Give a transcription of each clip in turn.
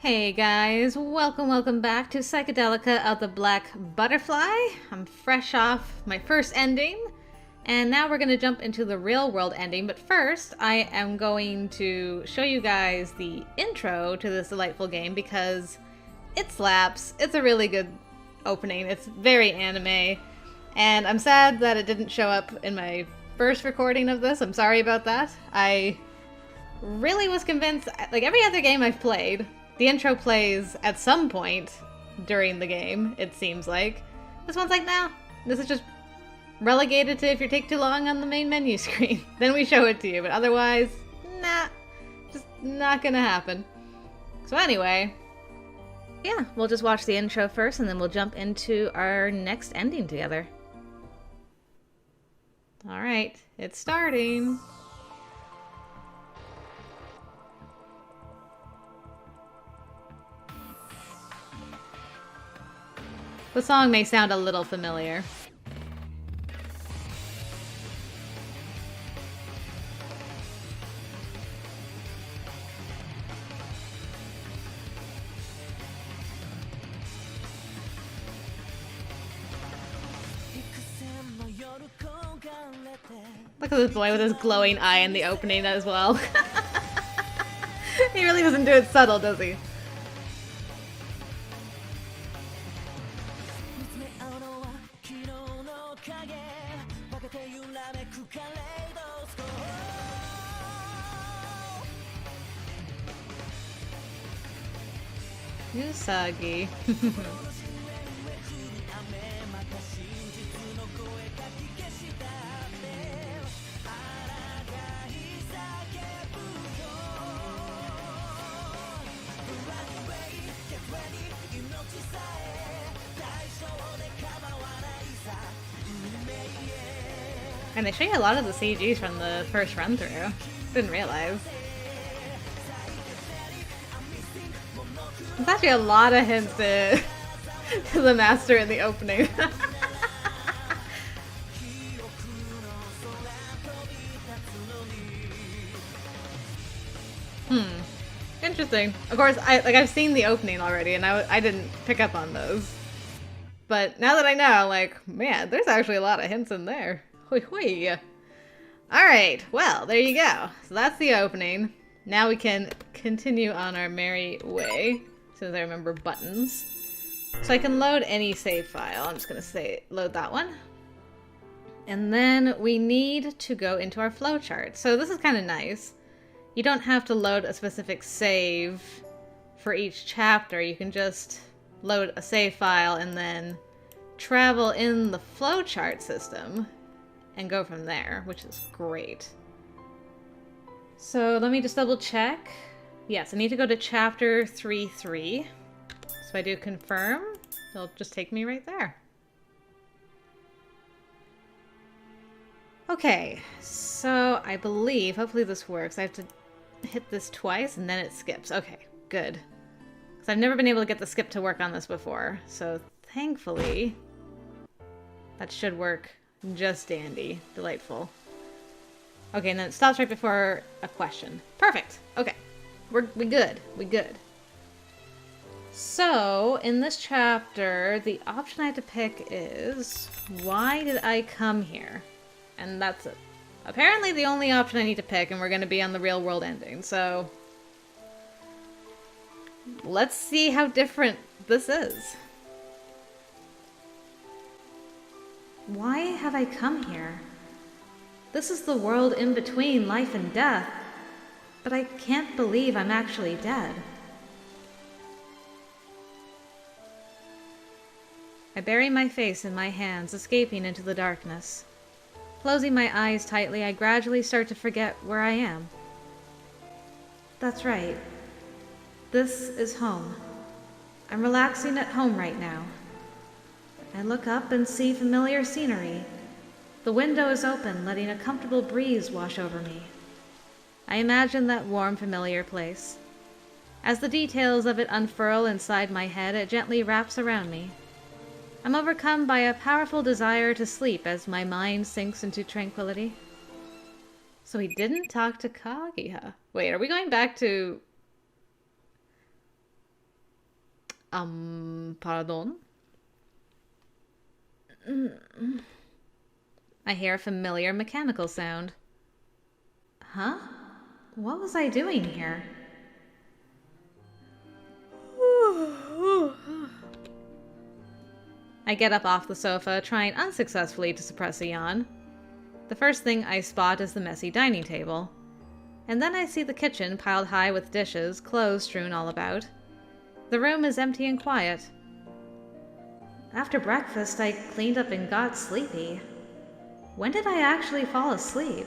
Hey guys, welcome back to Psychedelica of the Black Butterfly. I'm fresh off my first ending, and now we're going to jump into the real world ending. But first, I am going to show you guys the intro to this delightful game because it slaps. It's a really good opening. It's very anime, and I'm sad that it didn't show up in my first recording of this. I'm sorry about that. I really was convinced, like every other game I've played, the intro plays at some point during the game, it seems like. This one's like, nah, this is just relegated to if you take too long on the main menu screen. Then we show it to you, but otherwise, nah, just not gonna happen. So anyway, yeah, we'll just watch the intro first and then we'll jump into our next ending together. Alright, it's starting. The song may sound a little familiar. Look at this boy with his glowing eye in the opening as well. He really doesn't do it subtle, does he? Usagi. And they show you a lot of the CGs from the first run through. Didn't realize. There's actually a lot of hints to the master in the opening. Interesting. Of course, I've seen the opening already, and I didn't pick up on those. But now that I know, like, man, there's actually a lot of hints in there. Hoi hoi. Alright, well, there you go. So that's the opening. Now we can continue on our merry way. As soon as I remember buttons. So I can load any save file. I'm just going to load that one. And then we need to go into our flowchart. So this is kind of nice. You don't have to load a specific save for each chapter. You can just load a save file and then travel in the flowchart system and go from there, which is great. So let me just double check. Yes, I need to go to chapter 3.3. So I do confirm. It'll just take me right there. Okay, so I believe, hopefully this works. I have to hit this twice and then it skips. Okay, good. Because I've never been able to get the skip to work on this before. So thankfully, that should work just dandy. Delightful. Okay, and then it stops right before a question. Perfect. Okay. We good. We good. So, in this chapter, the option I have to pick is, why did I come here? And that's it. Apparently the only option I need to pick, and we're going to be on the real world ending, so let's see how different this is. Why have I come here? This is the world in between life and death, but I can't believe I'm actually dead. I bury my face in my hands, escaping into the darkness. Closing my eyes tightly, I gradually start to forget where I am. That's right. This is home. I'm relaxing at home right now. I look up and see familiar scenery. The window is open, letting a comfortable breeze wash over me. I imagine that warm, familiar place. As the details of it unfurl inside my head, it gently wraps around me. I'm overcome by a powerful desire to sleep as my mind sinks into tranquility. So he didn't talk to Kazia. Wait, are we going back to... Pardon? I hear a familiar mechanical sound. Huh? What was I doing here? I get up off the sofa, trying unsuccessfully to suppress a yawn. The first thing I spot is the messy dining table. And then I see the kitchen piled high with dishes, clothes strewn all about. The room is empty and quiet. After breakfast, I cleaned up and got sleepy. When did I actually fall asleep?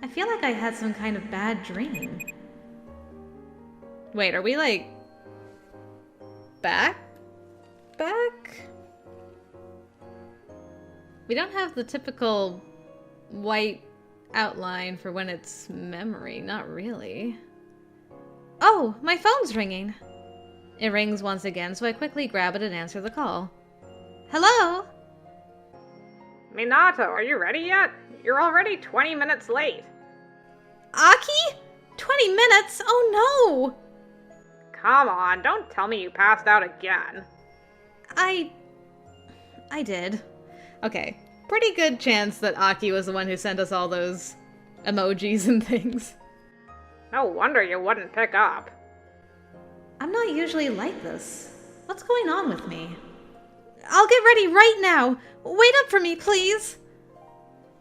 I feel like I had some kind of bad dream. Wait, are we like... back? We don't have the typical white outline for when it's memory, not really. Oh, my phone's ringing. It rings once again, so I quickly grab it and answer the call. Hello? Minato, are you ready yet? You're already 20 minutes late. Aki? 20 minutes? Oh no! Come on, don't tell me you passed out again. I did. Okay, pretty good chance that Aki was the one who sent us all those emojis and things. No wonder you wouldn't pick up. I'm not usually like this. What's going on with me? I'll get ready right now! Wait up for me, please!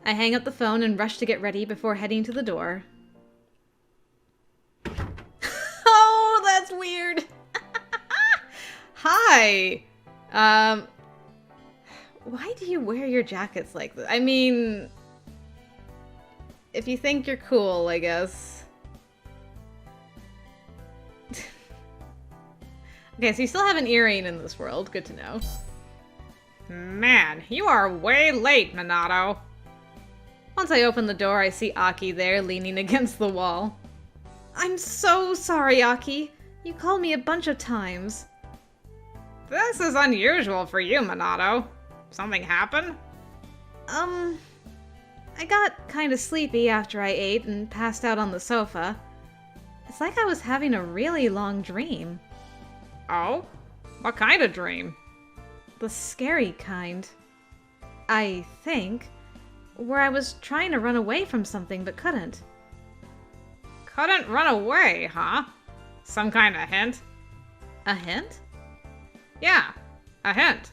I hang up the phone and rush to get ready before heading to the door. Oh, that's weird! Hi! Why do you wear your jackets like this? I mean... if you think you're cool, I guess. Okay, so you still have an earring in this world. Good to know. Man, you are way late, Minato. Once I open the door, I see Aki there, leaning against the wall. I'm so sorry, Aki. You called me a bunch of times. This is unusual for you, Minato. Something happened? I got kinda sleepy after I ate and passed out on the sofa. It's like I was having a really long dream. Oh? What kind of dream? The scary kind. I think. Where I was trying to run away from something but couldn't. Couldn't run away, huh? Some kind of hint? A hint? Yeah, a hint.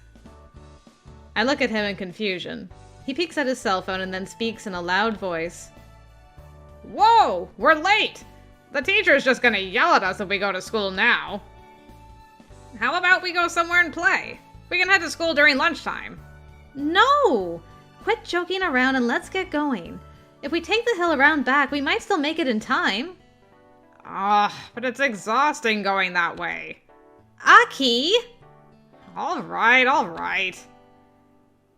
I look at him in confusion. He peeks at his cell phone and then speaks in a loud voice. Whoa! We're late! The teacher's just gonna yell at us if we go to school now. How about we go somewhere and play? We can head to school during lunchtime. No! Quit joking around and let's get going. If we take the hill around back, we might still make it in time. But it's exhausting going that way. Aki! Alright.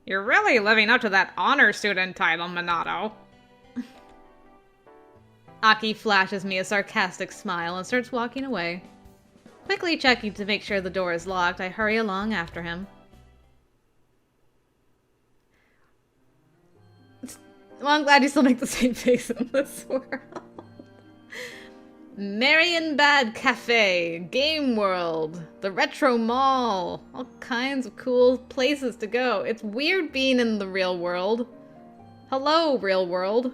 You're really living up to that honor student title, Minato. Aki flashes me a sarcastic smile and starts walking away. Quickly checking to make sure the door is locked, I hurry along after him. Well, I'm glad you still make the same face in this world. Marion Bad Cafe, Game World, the Retro Mall, all kinds of cool places to go. It's weird being in the real world. Hello, real world.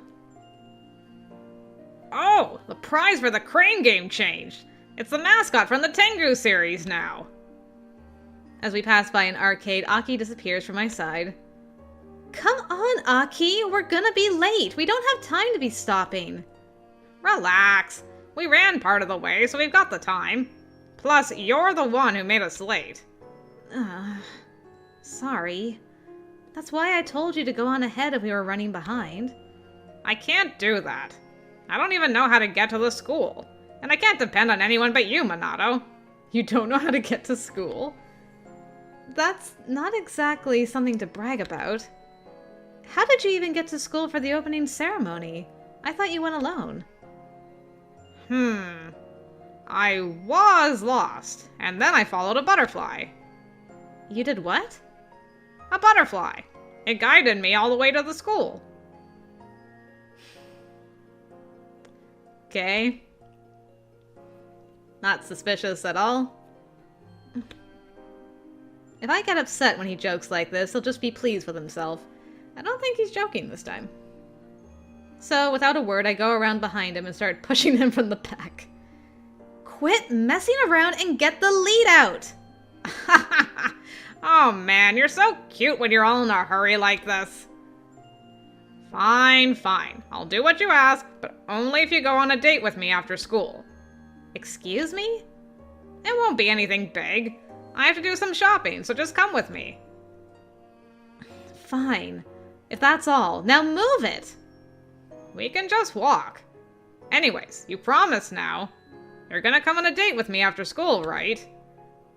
Oh, the prize for the crane game changed. It's the mascot from the Tengu series now. As we pass by an arcade, Aki disappears from my side. Come on, Aki, we're gonna be late. We don't have time to be stopping. Relax. We ran part of the way, so we've got the time. Plus, you're the one who made us late. Sorry. That's why I told you to go on ahead if we were running behind. I can't do that. I don't even know how to get to the school. And I can't depend on anyone but you, Minato. You don't know how to get to school? That's not exactly something to brag about. How did you even get to school for the opening ceremony? I thought you went alone. I was lost, and then I followed a butterfly. You did what? A butterfly. It guided me all the way to the school. Okay. Not suspicious at all. If I get upset when he jokes like this, he'll just be pleased with himself. I don't think he's joking this time. So, without a word, I go around behind him and start pushing him from the back. Quit messing around and get the lead out! Oh man, you're so cute when you're all in a hurry like this. Fine, fine. I'll do what you ask, but only if you go on a date with me after school. Excuse me? It won't be anything big. I have to do some shopping, so just come with me. Fine. If that's all. Now move it! We can just walk. Anyways, you promise now. You're gonna come on a date with me after school, right?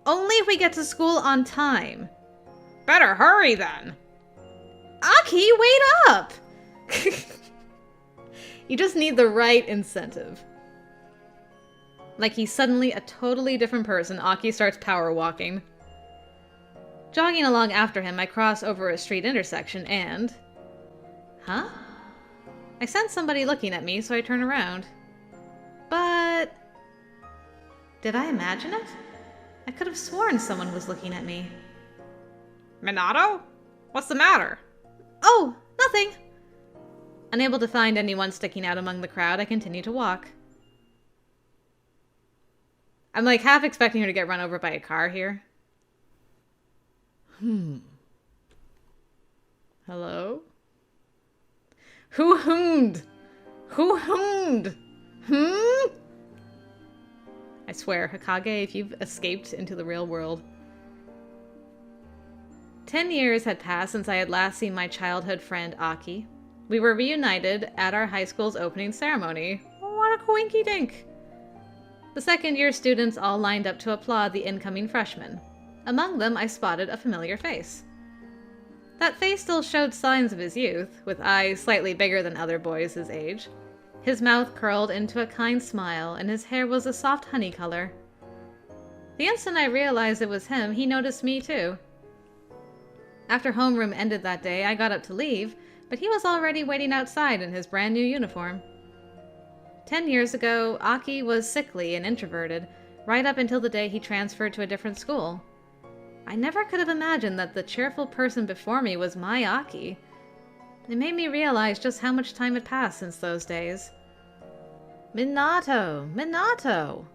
Only if we get to school on time. Better hurry then. Aki, wait up! You just need the right incentive. Like he's suddenly a totally different person, Aki starts power walking. Jogging along after him, I cross over a street intersection and... Huh? I sense somebody looking at me, so I turn around. But... Did I imagine it? I could have sworn someone was looking at me. Minato? What's the matter? Oh, nothing! Unable to find anyone sticking out among the crowd, I continue to walk. I'm like half expecting her to get run over by a car here. Hello? Who hooned? Who hooned? I swear, Hokage, if you've escaped into the real world. 10 years had passed since I had last seen my childhood friend, Aki. We were reunited at our high school's opening ceremony. What a coinky dink! The second-year students all lined up to applaud the incoming freshmen. Among them, I spotted a familiar face. That face still showed signs of his youth, with eyes slightly bigger than other boys his age. His mouth curled into a kind smile, and his hair was a soft honey color. The instant I realized it was him, he noticed me too. After homeroom ended that day, I got up to leave, but he was already waiting outside in his brand new uniform. 10 years ago, Aki was sickly and introverted, right up until the day he transferred to a different school. I never could have imagined that the cheerful person before me was my Aki. It made me realize just how much time had passed since those days. Minato! Minato!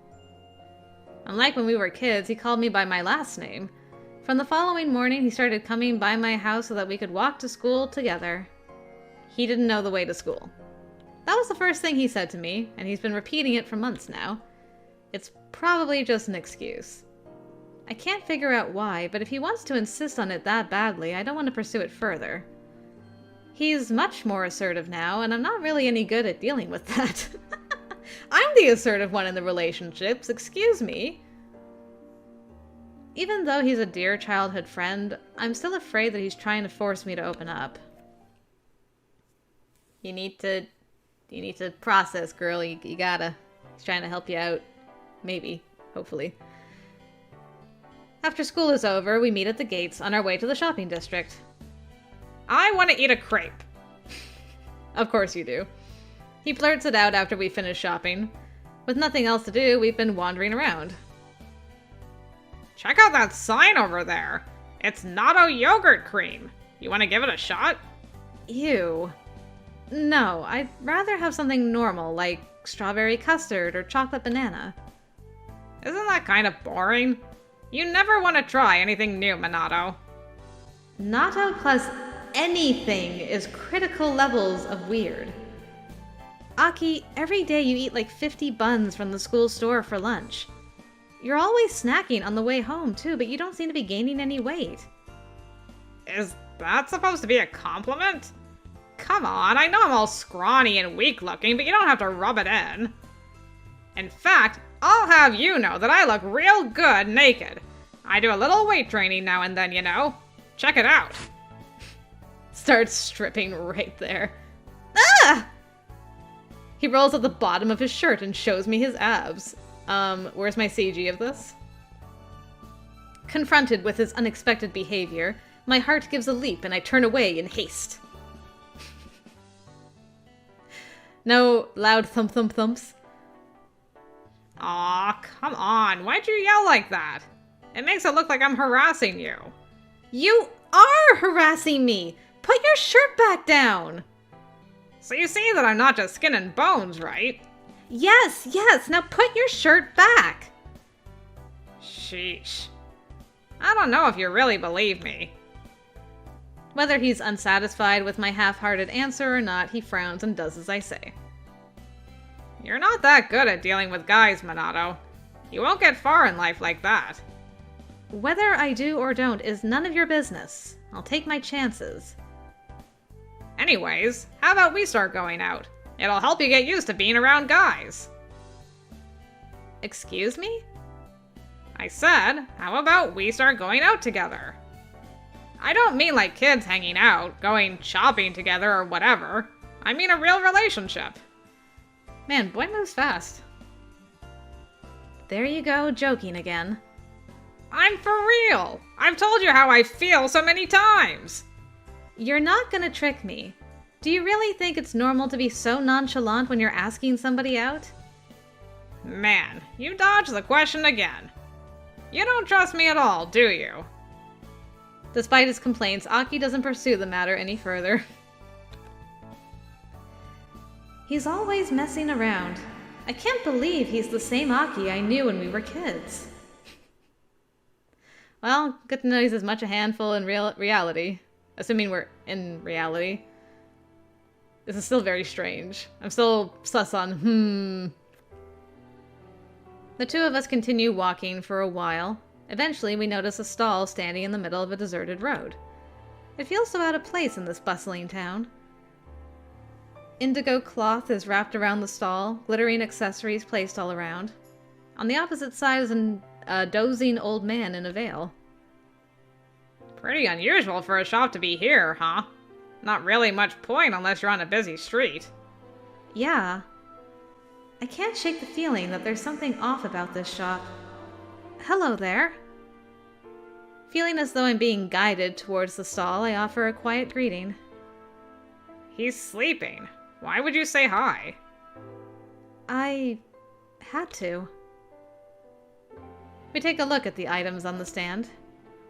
Unlike when we were kids, he called me by my last name. From the following morning, he started coming by my house so that we could walk to school together. He didn't know the way to school. That was the first thing he said to me, and he's been repeating it for months now. It's probably just an excuse. I can't figure out why, but if he wants to insist on it that badly, I don't want to pursue it further. He's much more assertive now, and I'm not really any good at dealing with that. I'm the assertive one in the relationships, excuse me. Even though he's a dear childhood friend, I'm still afraid that he's trying to force me to open up. You need to process, girl. You gotta. He's trying to help you out. Maybe. Hopefully. After school is over, we meet at the gates on our way to the shopping district. I want to eat a crepe. Of course you do. He blurts it out after we finish shopping. With nothing else to do, we've been wandering around. Check out that sign over there. It's Natto yogurt cream. You want to give it a shot? Ew. No, I'd rather have something normal, like strawberry custard or chocolate banana. Isn't that kind of boring? You never want to try anything new, Minato. Natto plus anything is critical levels of weird. Aki, every day you eat like 50 buns from the school store for lunch. You're always snacking on the way home too, but you don't seem to be gaining any weight. Is that supposed to be a compliment? Come on, I know I'm all scrawny and weak looking, but you don't have to rub it in. In fact, I'll have you know that I look real good naked. I do a little weight training now and then, you know. Check it out. Starts stripping right there. Ah! He rolls at the bottom of his shirt and shows me his abs. Where's my CG of this? Confronted with his unexpected behavior, my heart gives a leap and I turn away in haste. No loud thump-thump-thumps. Aw, come on. Why'd you yell like that? It makes it look like I'm harassing you. You are harassing me! Put your shirt back down! So you see that I'm not just skin and bones, right? Yes, now put your shirt back! Sheesh. I don't know if you really believe me. Whether he's unsatisfied with my half-hearted answer or not, he frowns and does as I say. You're not that good at dealing with guys, Minato. You won't get far in life like that. Whether I do or don't is none of your business. I'll take my chances. Anyways, how about we start going out? It'll help you get used to being around guys. Excuse me? I said, how about we start going out together? I don't mean like kids hanging out, going shopping together or whatever. I mean a real relationship. Man, boy moves fast. There you go, joking again. I'm for real! I've told you how I feel so many times! You're not gonna trick me. Do you really think it's normal to be so nonchalant when you're asking somebody out? Man, you dodged the question again. You don't trust me at all, do you? Despite his complaints, Aki doesn't pursue the matter any further. He's always messing around. I can't believe he's the same Aki I knew when we were kids. Well, good to know he's as much a handful in reality. Assuming we're in reality. This is still very strange. I'm still sus on, The two of us continue walking for a while. Eventually, we notice a stall standing in the middle of a deserted road. It feels so out of place in this bustling town. Indigo cloth is wrapped around the stall, glittering accessories placed all around. On the opposite side is a dozing old man in a veil. Pretty unusual for a shop to be here, huh? Not really much point unless you're on a busy street. Yeah. I can't shake the feeling that there's something off about this shop. Hello there. Feeling as though I'm being guided towards the stall, I offer a quiet greeting. He's sleeping. Why would you say hi? I had to. We take a look at the items on the stand.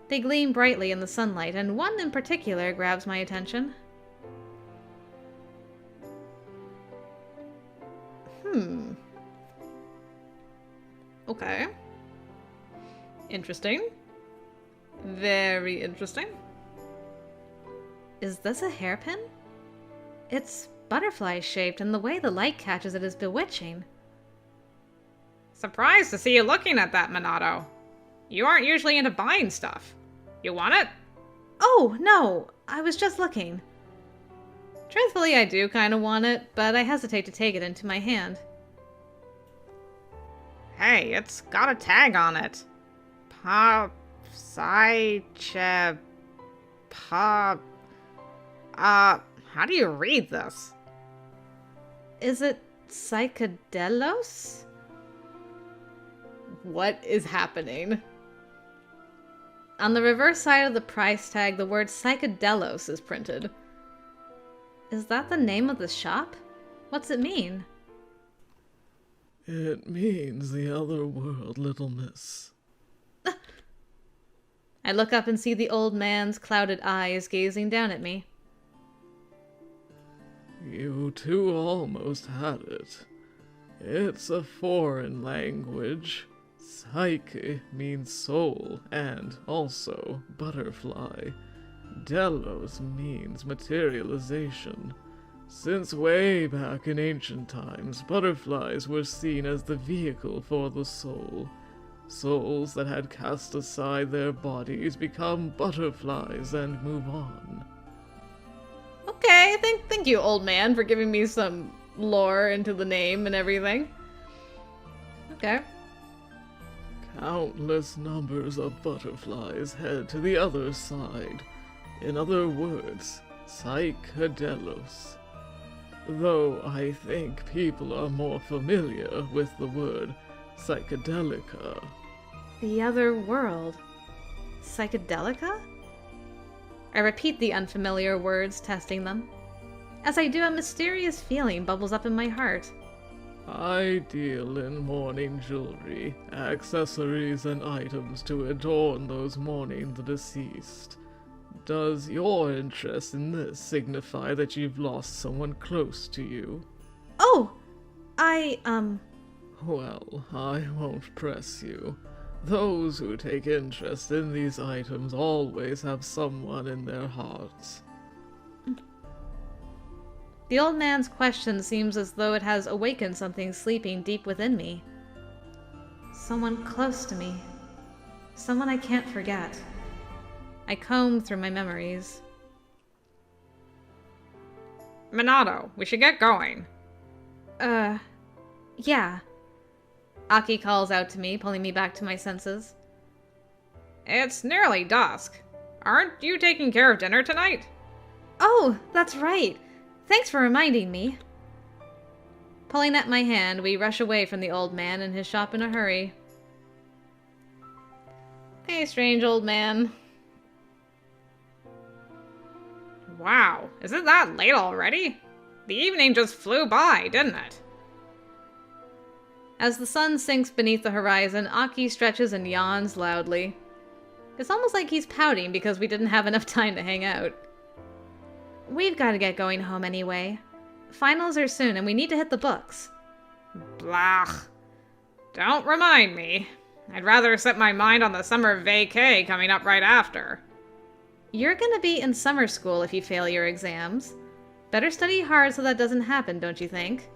They gleam brightly in the sunlight, and one in particular grabs my attention. Okay. Interesting. Very interesting. Is this a hairpin? It's butterfly-shaped, and the way the light catches it is bewitching. Surprised to see you looking at that, Minato. You aren't usually into buying stuff. You want it? Oh, no. I was just looking. Truthfully, I do kind of want it, but I hesitate to take it into my hand. Hey, it's got a tag on it. How do you read this? Is it Psychedelos? What is happening? On the reverse side of the price tag, the word Psychedelos is printed. Is that the name of the shop? What's it mean? It means the other world, little miss. I look up and see the old man's clouded eyes gazing down at me. You two almost had it. It's a foreign language. Psyche means soul and also butterfly. Delos means materialization. Since way back in ancient times, butterflies were seen as the vehicle for the soul. Souls that had cast aside their bodies become butterflies and move on. Okay, thank you, old man, for giving me some lore into the name and everything. Okay. Countless numbers of butterflies head to the other side. In other words, Psychedelos. Though I think people are more familiar with the word Psychedelica. The other world. Psychedelica? I repeat the unfamiliar words, testing them. As I do, a mysterious feeling bubbles up in my heart. I deal in mourning jewelry, accessories, and items to adorn those mourning the deceased. Does your interest in this signify that you've lost someone close to you? Oh! Well, I won't press you. Those who take interest in these items always have someone in their hearts. The old man's question seems as though it has awakened something sleeping deep within me. Someone close to me. Someone I can't forget. I comb through my memories. Minato, we should get going. Yeah. Aki calls out to me, pulling me back to my senses. It's nearly dusk. Aren't you taking care of dinner tonight? Oh, that's right. Thanks for reminding me. Pulling at my hand, we rush away from the old man and his shop in a hurry. Hey, strange old man. Wow, is it that late already? The evening just flew by, didn't it? As the sun sinks beneath the horizon, Aki stretches and yawns loudly. It's almost like he's pouting because we didn't have enough time to hang out. We've got to get going home anyway. Finals are soon and we need to hit the books. Blah. Don't remind me. I'd rather set my mind on the summer vacay coming up right after. You're gonna be in summer school if you fail your exams. Better study hard so that doesn't happen, don't you think?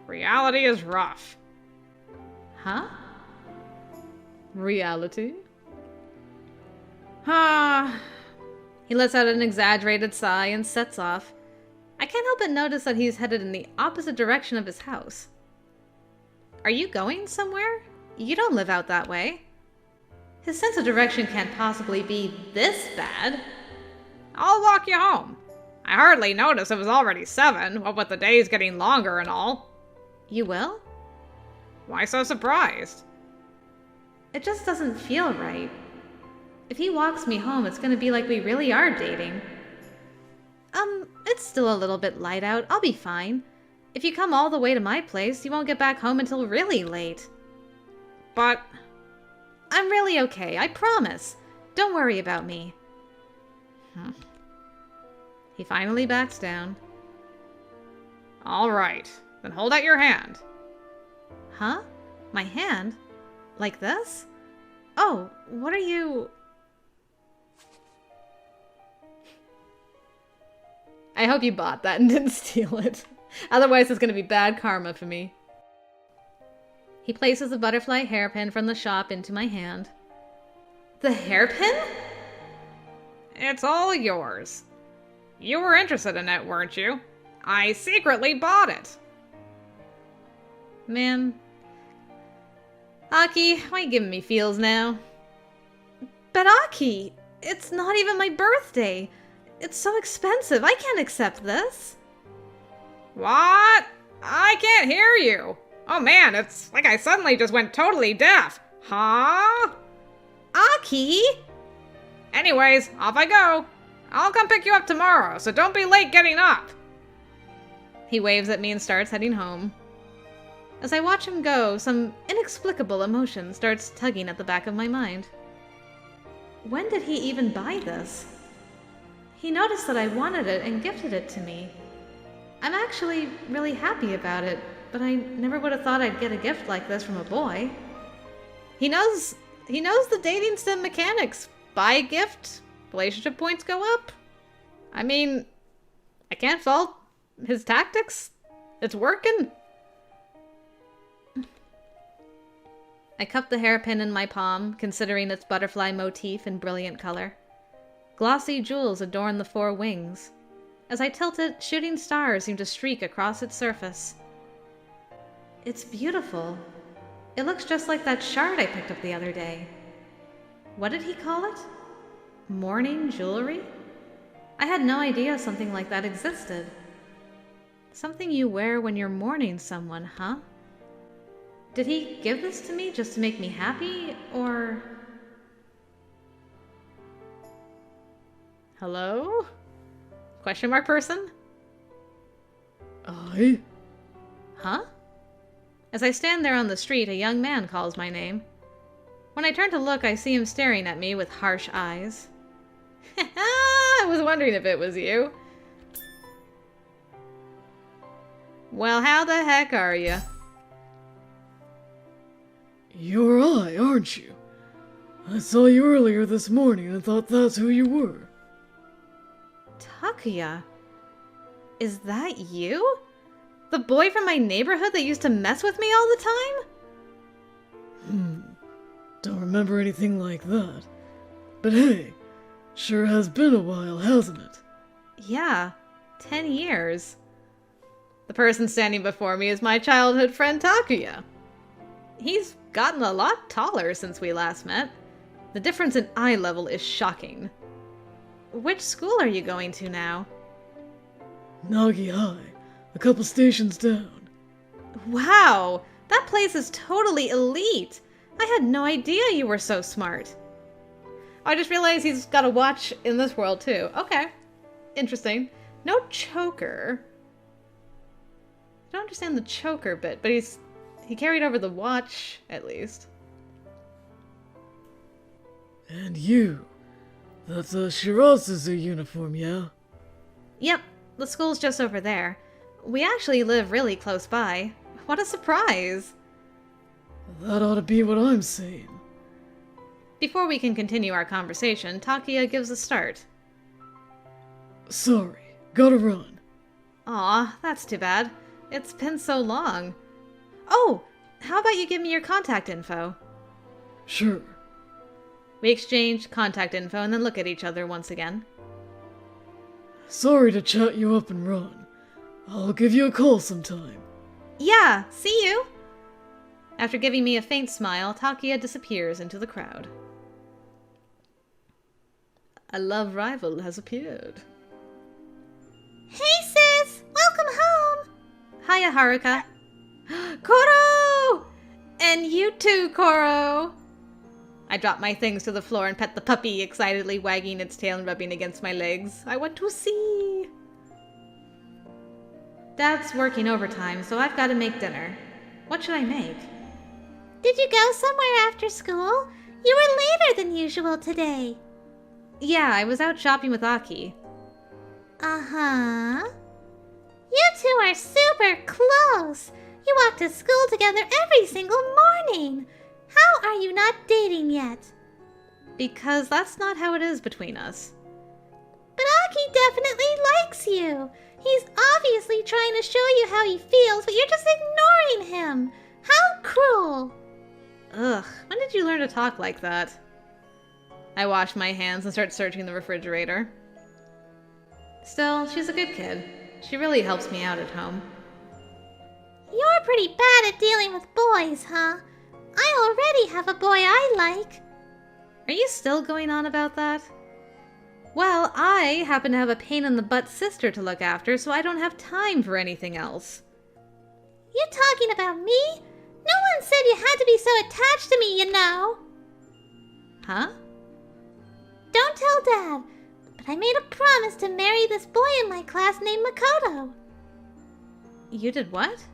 Reality is rough. Huh? Reality? He lets out an exaggerated sigh and sets off. I can't help but notice that he's headed in the opposite direction of his house. Are you going somewhere? You don't live out that way. His sense of direction can't possibly be this bad. I'll walk you home. I hardly noticed it was already 7, what with the days getting longer and all. You will? Why so surprised? It just doesn't feel right. If he walks me home, it's gonna be like we really are dating. It's still a little bit light out. I'll be fine. If you come all the way to my place, you won't get back home until really late. But I'm really okay, I promise. Don't worry about me. He finally backs down. all right, then hold out your hand. Huh? My hand? Like this? Oh, what are you... I hope you bought that and didn't steal it. Otherwise, it's going to be bad karma for me. He places a butterfly hairpin from the shop into my hand. The hairpin? It's all yours. You were interested in it, weren't you? I secretly bought it. Man. Aki, why you giving me feels now? But Aki, it's not even my birthday. It's so expensive. I can't accept this. What? I can't hear you. Oh man, it's like I suddenly just went totally deaf. Huh? Aki! Anyways, off I go. I'll come pick you up tomorrow, so don't be late getting up. He waves at me and starts heading home. As I watch him go, some inexplicable emotion starts tugging at the back of my mind. When did he even buy this? He noticed that I wanted it and gifted it to me. I'm actually really happy about it, but I never would have thought I'd get a gift like this from a boy. He knows the dating sim mechanics. Buy a gift, relationship points go up. I mean, I can't fault his tactics. It's working. I cup the hairpin in my palm, considering its butterfly motif and brilliant color. Glossy jewels adorn the 4 wings. As I tilt it, shooting stars seem to streak across its surface. It's beautiful. It looks just like that shard I picked up the other day. What did he call it? Mourning jewelry? I had no idea something like that existed. Something you wear when you're mourning someone, huh? Did he give this to me just to make me happy, or... Hello? Question mark person? I? Huh? As I stand there on the street, a young man calls my name. When I turn to look, I see him staring at me with harsh eyes. I was wondering if it was you. Well, how the heck are you? You're I, aren't you? I saw you earlier this morning and thought that's who you were. Takuya? Is that you? The boy from my neighborhood that used to mess with me all the time? Don't remember anything like that. But hey, sure has been a while, hasn't it? Yeah, 10 years. The person standing before me is my childhood friend Takuya. He's gotten a lot taller since we last met. The difference in eye level is shocking. Which school are you going to now? Nagi High, a couple stations down. Wow, that place is totally elite. I had no idea you were so smart. I just realized he's got a watch in this world too. Okay, interesting. No choker. I don't understand the choker bit, but he carried over the watch, at least. And you. That's a Shirazuzu uniform, yeah? Yep, the school's just over there. We actually live really close by. What a surprise! That ought to be what I'm saying. Before we can continue our conversation, Takuya gives a start. Sorry, gotta run. Aw, that's too bad. It's been so long. Oh, how about you give me your contact info? Sure. We exchange contact info and then look at each other once again. Sorry to chat you up and run. I'll give you a call sometime. Yeah, see you! After giving me a faint smile, Takuya disappears into the crowd. A love rival has appeared. Hey sis! Welcome home! Hiya, Haruka. Koro! And you too, Koro! I drop my things to the floor and pet the puppy, excitedly wagging its tail and rubbing against my legs. I want to see. Dad's working overtime, so I've got to make dinner. What should I make? Did you go somewhere after school? You were later than usual today. Yeah, I was out shopping with Aki. Uh-huh. You two are super close. You walk to school together every single morning. How are you not dating yet? Because that's not how it is between us. But Aki definitely likes you. He's obviously trying to show you how he feels, but you're just ignoring him. How cruel. Ugh, when did you learn to talk like that? I wash my hands and start searching the refrigerator. Still, she's a good kid. She really helps me out at home. You're pretty bad at dealing with boys, huh? I already have a boy I like. Are you still going on about that? Well, I happen to have a pain-in-the-butt sister to look after, so I don't have time for anything else. You talking about me? No one said you had to be so attached to me, you know. Huh? Don't tell Dad, but I made a promise to marry this boy in my class named Makoto. You did what?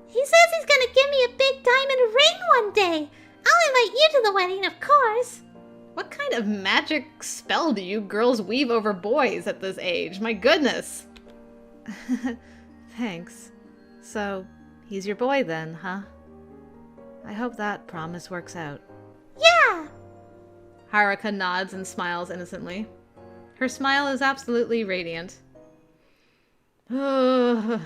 He says he's gonna give me a big diamond ring one day. I'll invite you to the wedding, of course. What kind of magic spell do you girls weave over boys at this age? My goodness! Thanks. So, he's your boy then, huh? I hope that promise works out. Yeah! Haruka nods and smiles innocently. Her smile is absolutely radiant. Don't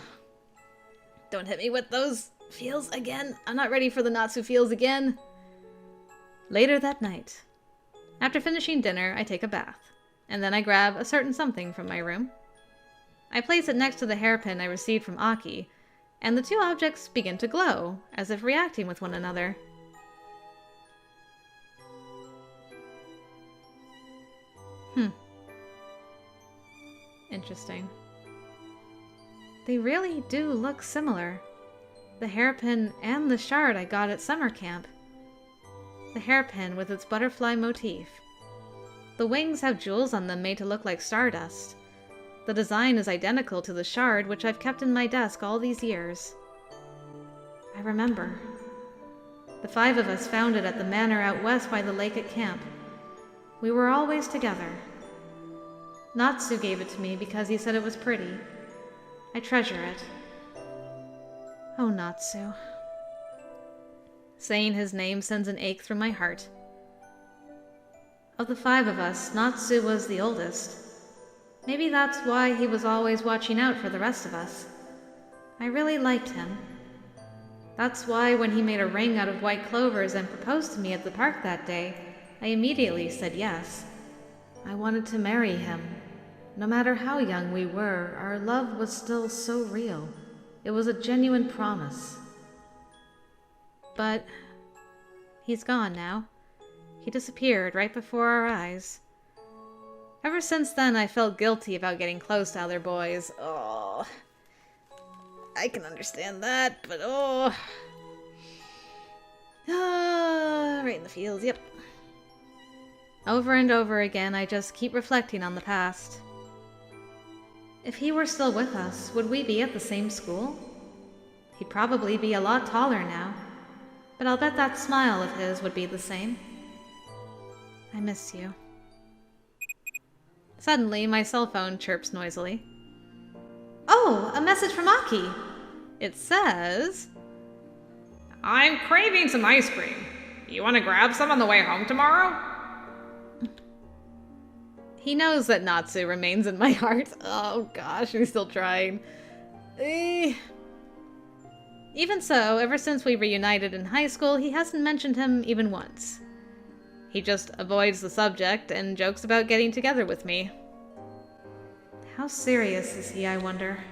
hit me with those feels again. I'm not ready for the Natsu feels again. Later that night, after finishing dinner, I take a bath, and then I grab a certain something from my room. I place it next to the hairpin I received from Aki, and the two objects begin to glow, as if reacting with one another. Interesting. They really do look similar. The hairpin and the shard I got at summer camp. The hairpin with its butterfly motif. The wings have jewels on them made to look like stardust. The design is identical to the shard which I've kept in my desk all these years. I remember. The 5 of us found it at the manor out west by the lake at camp. We were always together. Natsu gave it to me because he said it was pretty. I treasure it. Oh, Natsu. Saying his name sends an ache through my heart. Of the 5 of us, Natsu was the oldest. Maybe that's why he was always watching out for the rest of us. I really liked him. That's why when he made a ring out of white clovers and proposed to me at the park that day, I immediately said yes. I wanted to marry him. No matter how young we were, our love was still so real. It was a genuine promise. But he's gone now. He disappeared right before our eyes. Ever since then, I felt guilty about getting close to other boys. Oh, I can understand that, but oh. Right in the feels, yep. Over and over again, I just keep reflecting on the past. If he were still with us, would we be at the same school? He'd probably be a lot taller now, but I'll bet that smile of his would be the same. I miss you. Suddenly, my cell phone chirps noisily. Oh, a message from Aki! It says... I'm craving some ice cream. You want to grab some on the way home tomorrow? He knows that Natsu remains in my heart. Oh gosh, he's still trying. Even so, ever since we reunited in high school, he hasn't mentioned him even once. He just avoids the subject and jokes about getting together with me. How serious is he, I wonder?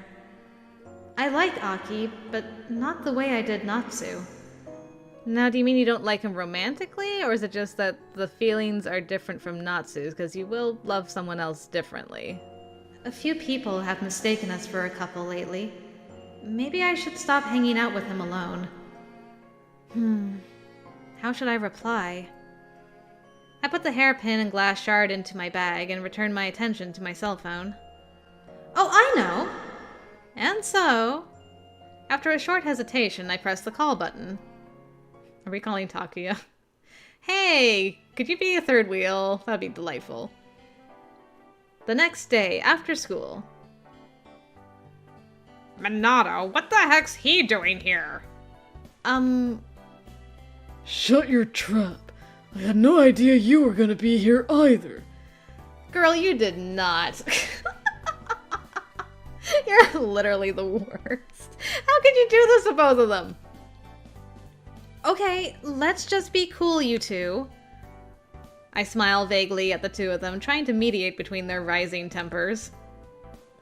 I like Aki, but not the way I did Natsu. Now, do you mean you don't like him romantically, or is it just that the feelings are different from Natsu's, because you will love someone else differently? A few people have mistaken us for a couple lately. Maybe I should stop hanging out with him alone. How should I reply? I put the hairpin and glass shard into my bag and returned my attention to my cell phone. Oh, I know! And so, after a short hesitation, I pressed the call button. Are we calling Takuya? Hey, could you be a third wheel? That'd be delightful. The next day, after school. Minato, what the heck's he doing here? Shut your trap. I had no idea you were gonna be here either. Girl, you did not. You're literally the worst. How could you do this to both of them? Okay, let's just be cool, you two. I smile vaguely at the two of them, trying to mediate between their rising tempers.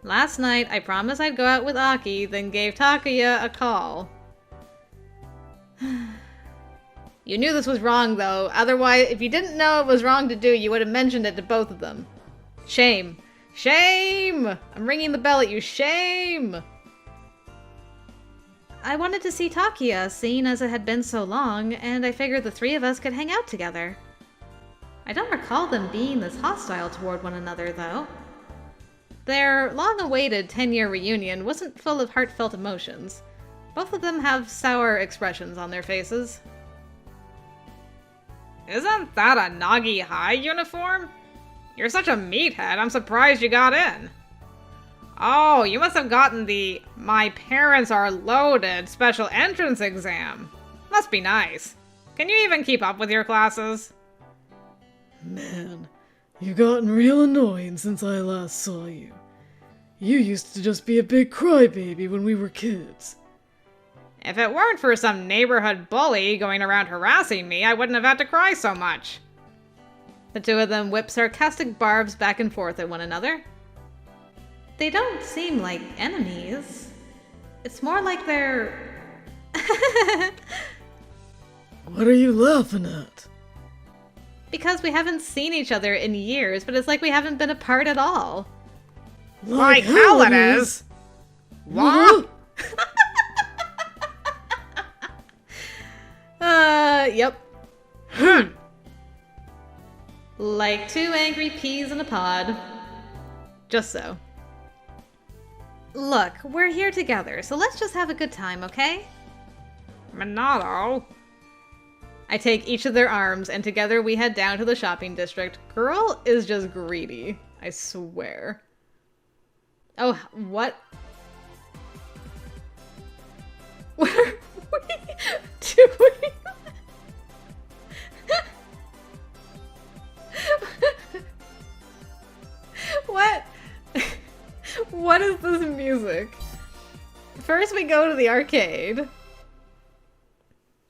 Last night, I promised I'd go out with Aki, then gave Takuya a call. You knew this was wrong, though. Otherwise, if you didn't know it was wrong to do, you would have mentioned it to both of them. Shame. Shame! I'm ringing the bell at you. Shame! I wanted to see Takuya, seeing as it had been so long, and I figured the 3 of us could hang out together. I don't recall them being this hostile toward one another, though. Their long-awaited 10-year reunion wasn't full of heartfelt emotions. Both of them have sour expressions on their faces. Isn't that a Nagi High uniform? You're such a meathead, I'm surprised you got in. Oh, you must have gotten the "my parents are loaded" special entrance exam. Must be nice. Can you even keep up with your classes? Man, you've gotten real annoying since I last saw you. You used to just be a big crybaby when we were kids. If it weren't for some neighborhood bully going around harassing me, I wouldn't have had to cry so much. The two of them whip sarcastic barbs back and forth at one another. They don't seem like enemies. It's more like they're... What are you laughing at? Because we haven't seen each other in years, but it's like we haven't been apart at all. Like hell it is! What? Yep. Like 2 angry peas in a pod. Just so. Look, we're here together, so let's just have a good time, okay? Minato. I take each of their arms, and together we head down to the shopping district. Girl is just greedy, I swear. Oh, what? What are we doing? What? What is this music? First we go to the arcade.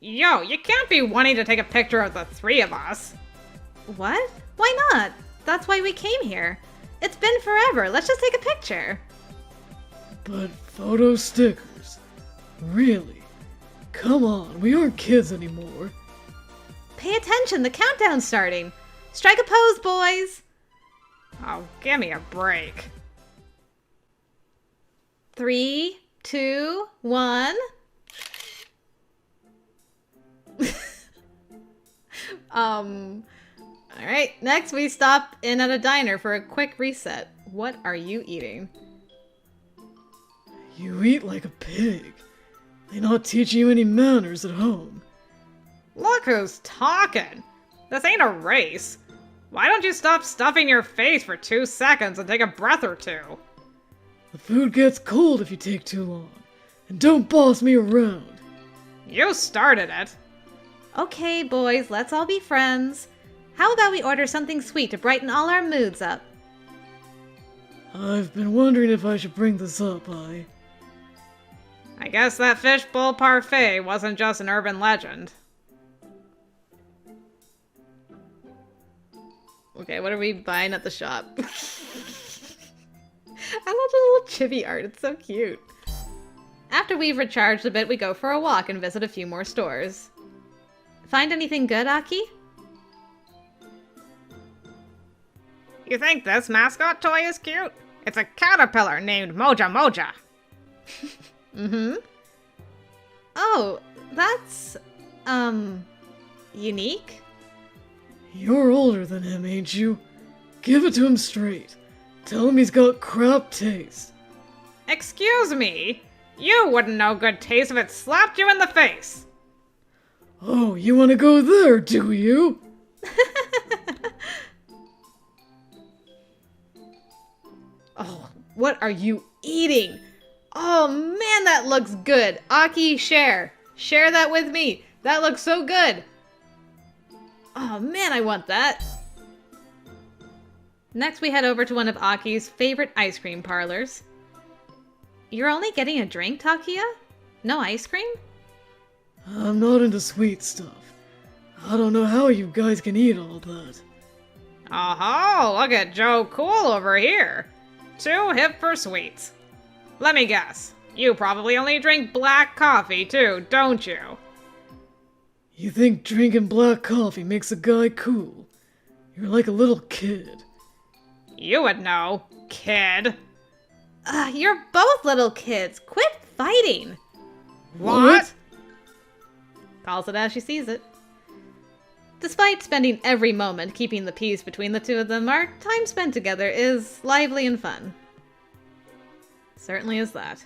Yo, you can't be wanting to take a picture of the three of us. What? Why not? That's why we came here. It's been forever. Let's just take a picture. But photo stickers? Really? Come on, we aren't kids anymore. Pay attention, the countdown's starting. Strike a pose, boys. Oh, give me a break. 3, 2, 1. Alright, next we stop in at a diner for a quick reset. What are you eating? You eat like a pig. They not teach you any manners at home. Look who's talking. This ain't a race. Why don't you stop stuffing your face for 2 seconds and take a breath or two? The food gets cold if you take too long. And don't boss me around. You started it. Okay, boys, let's all be friends. How about we order something sweet to brighten all our moods up? I've been wondering if I should bring this up, I guess that fishbowl parfait wasn't just an urban legend. Okay, what are we buying at the shop? I love the little chibi art, it's so cute. After we've recharged a bit, we go for a walk and visit a few more stores. Find anything good, Aki? You think this mascot toy is cute? It's a caterpillar named Moja Moja. Mm-hmm. Oh, that's, unique? You're older than him, ain't you? Give it to him straight. Tell him he's got crap taste. Excuse me? You wouldn't know good taste if it slapped you in the face. Oh, you want to go there, do you? Oh, what are you eating? Oh man, that looks good. Aki, share. Share that with me. That looks so good. Oh man, I want that. Next, we head over to one of Aki's favorite ice cream parlors. You're only getting a drink, Takia? No ice cream? I'm not into sweet stuff. I don't know how you guys can eat all that. Oh, look at Joe Cool over here. Too hip for sweets. Let me guess. You probably only drink black coffee too, don't you? You think drinking black coffee makes a guy cool? You're like a little kid. You would know, kid. You're both little kids. Quit fighting. What? Calls it as she sees it. Despite spending every moment keeping the peace between the two of them, our time spent together is lively and fun. Certainly is that.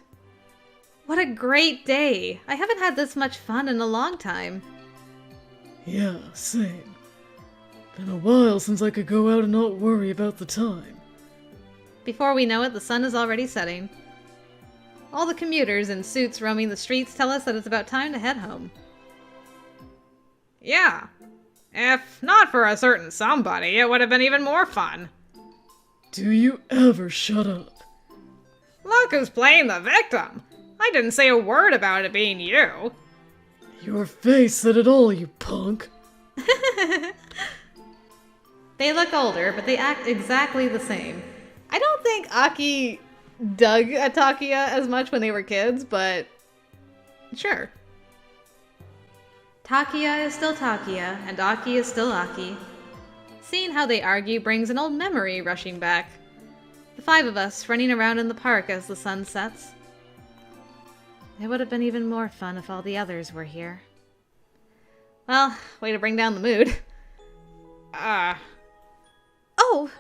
What a great day! I haven't had this much fun in a long time. Yeah, same. Been a while since I could go out and not worry about the time. Before we know it, the sun is already setting. All the commuters in suits roaming the streets tell us that it's about time to head home. Yeah. If not for a certain somebody, it would have been even more fun. Do you ever shut up? Look who's playing the victim. I didn't say a word about it being you. Your face said it all, you punk. They look older, but they act exactly the same. I don't think Aki dug at Takia as much when they were kids, but sure. Takia is still Takia, and Aki is still Aki. Seeing how they argue brings an old memory rushing back. The 5 of us running around in the park as the sun sets. It would have been even more fun if all the others were here. Well, way to bring down the mood. Uh, Oh!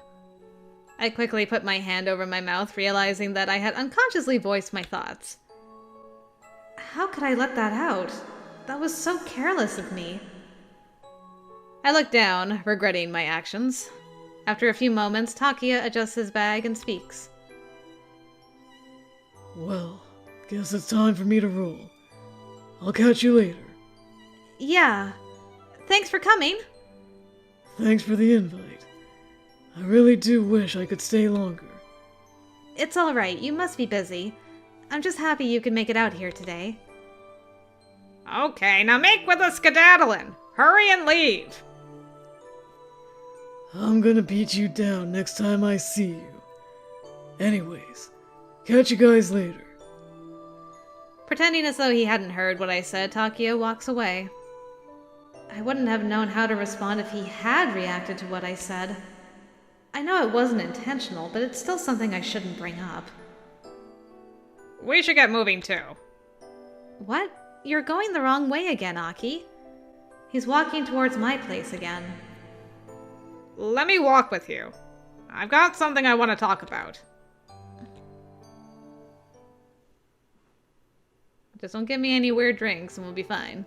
I quickly put my hand over my mouth, realizing that I had unconsciously voiced my thoughts. How could I let that out? That was so careless of me. I look down, regretting my actions. After a few moments, Takia adjusts his bag and speaks. Well, guess it's time for me to roll. I'll catch you later. Yeah. Thanks for coming. Thanks for the invite. I really do wish I could stay longer. It's all right. You must be busy. I'm just happy you could make it out here today. Okay, now make with the skedaddling. Hurry and leave. I'm gonna beat you down next time I see you. Anyways, catch you guys later. Pretending as though he hadn't heard what I said, Takia walks away. I wouldn't have known how to respond if he had reacted to what I said. I know it wasn't intentional, but it's still something I shouldn't bring up. We should get moving too. What? You're going the wrong way again, Aki. He's walking towards my place again. Let me walk with you. I've got something I want to talk about. Just don't give me any weird drinks and we'll be fine.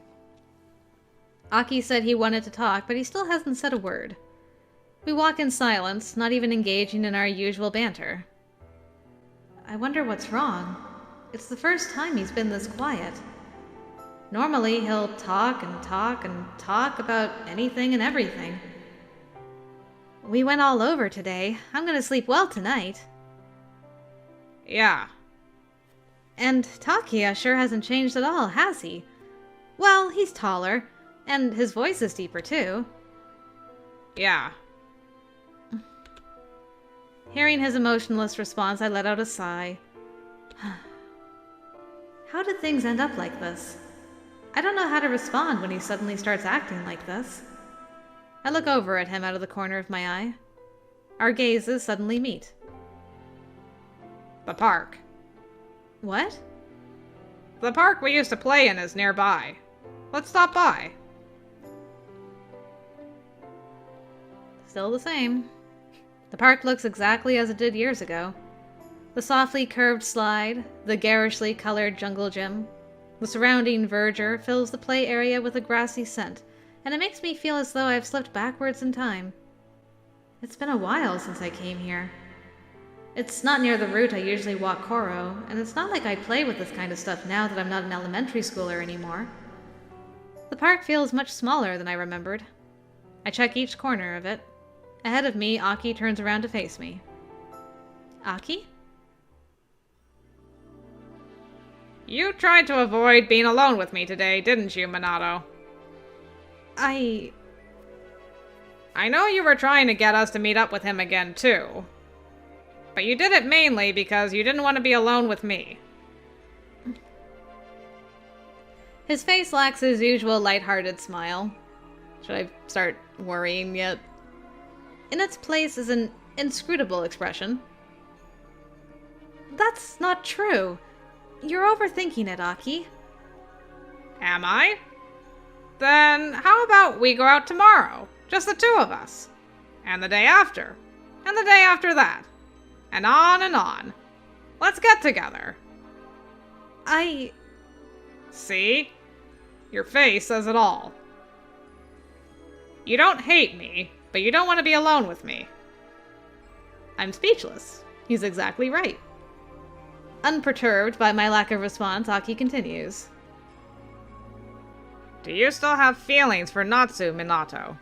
Aki said he wanted to talk, but he still hasn't said a word. We walk in silence, not even engaging in our usual banter. I wonder what's wrong. It's the first time he's been this quiet. Normally, he'll talk and talk and talk about anything and everything. We went all over today. I'm gonna sleep well tonight. Yeah. And Takia sure hasn't changed at all, has he? Well, he's taller, and his voice is deeper too. Yeah. Hearing his emotionless response, I let out a sigh. How did things end up like this? I don't know how to respond when he suddenly starts acting like this. I look over at him out of the corner of my eye. Our gazes suddenly meet. The park. What? The park we used to play in is nearby. Let's stop by. Still the same. The park looks exactly as it did years ago. The softly curved slide, the garishly colored jungle gym, the surrounding verdure fills the play area with a grassy scent, and it makes me feel as though I've slipped backwards in time. It's been a while since I came here. It's not near the route I usually walk Koro, and it's not like I play with this kind of stuff now that I'm not an elementary schooler anymore. The park feels much smaller than I remembered. I check each corner of it. Ahead of me, Aki turns around to face me. Aki? You tried to avoid being alone with me today, didn't you, Minato? I know you were trying to get us to meet up with him again, too. But you did it mainly because you didn't want to be alone with me. His face lacks his usual lighthearted smile. Should I start worrying yet? In its place is an inscrutable expression. That's not true. You're overthinking it, Aki. Am I? Then how about we go out tomorrow? Just the two of us. And the day after. And the day after that. And on and on. Let's get together. See? Your face says it all. You don't hate me, but you don't want to be alone with me. I'm speechless. He's exactly right. Unperturbed by my lack of response, Aki continues. Do you still have feelings for Natsu, Minato?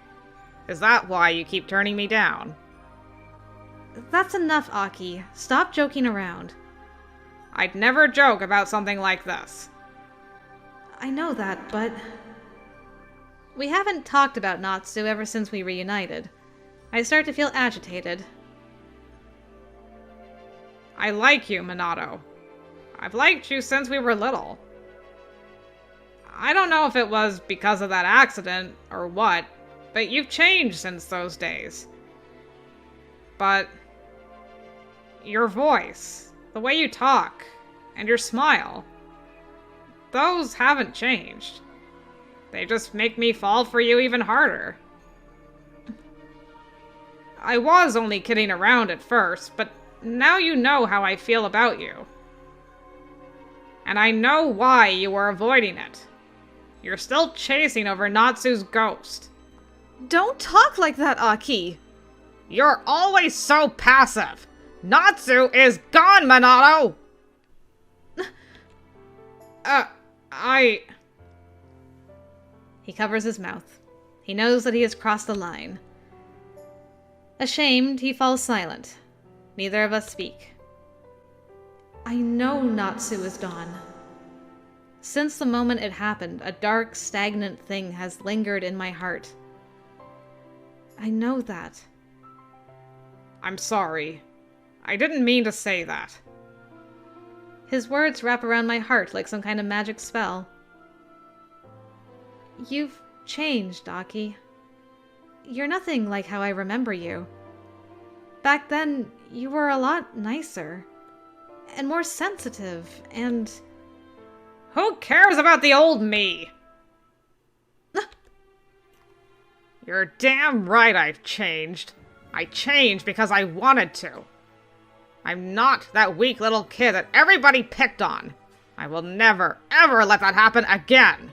Is that why you keep turning me down? That's enough, Aki. Stop joking around. I'd never joke about something like this. I know that, but... We haven't talked about Natsu ever since we reunited. I start to feel agitated. I like you, Minato. I've liked you since we were little. I don't know if it was because of that accident or what, but you've changed since those days. But your voice, the way you talk, and your smile, those haven't changed. They just make me fall for you even harder. I was only kidding around at first, but now you know how I feel about you. And I know why you were avoiding it. You're still chasing over Natsu's ghost. Don't talk like that, Aki! You're always so passive! Natsu is gone, Minato! He covers his mouth. He knows that he has crossed the line. Ashamed, he falls silent. Neither of us speak. I know Natsu is gone. Since the moment it happened, a dark, stagnant thing has lingered in my heart. I know that. I'm sorry. I didn't mean to say that. His words wrap around my heart like some kind of magic spell. You've changed, Aki. You're nothing like how I remember you. Back then, you were a lot nicer. And more sensitive, and... Who cares about the old me? You're damn right I've changed. I changed because I wanted to. I'm not that weak little kid that everybody picked on. I will never, ever let that happen again.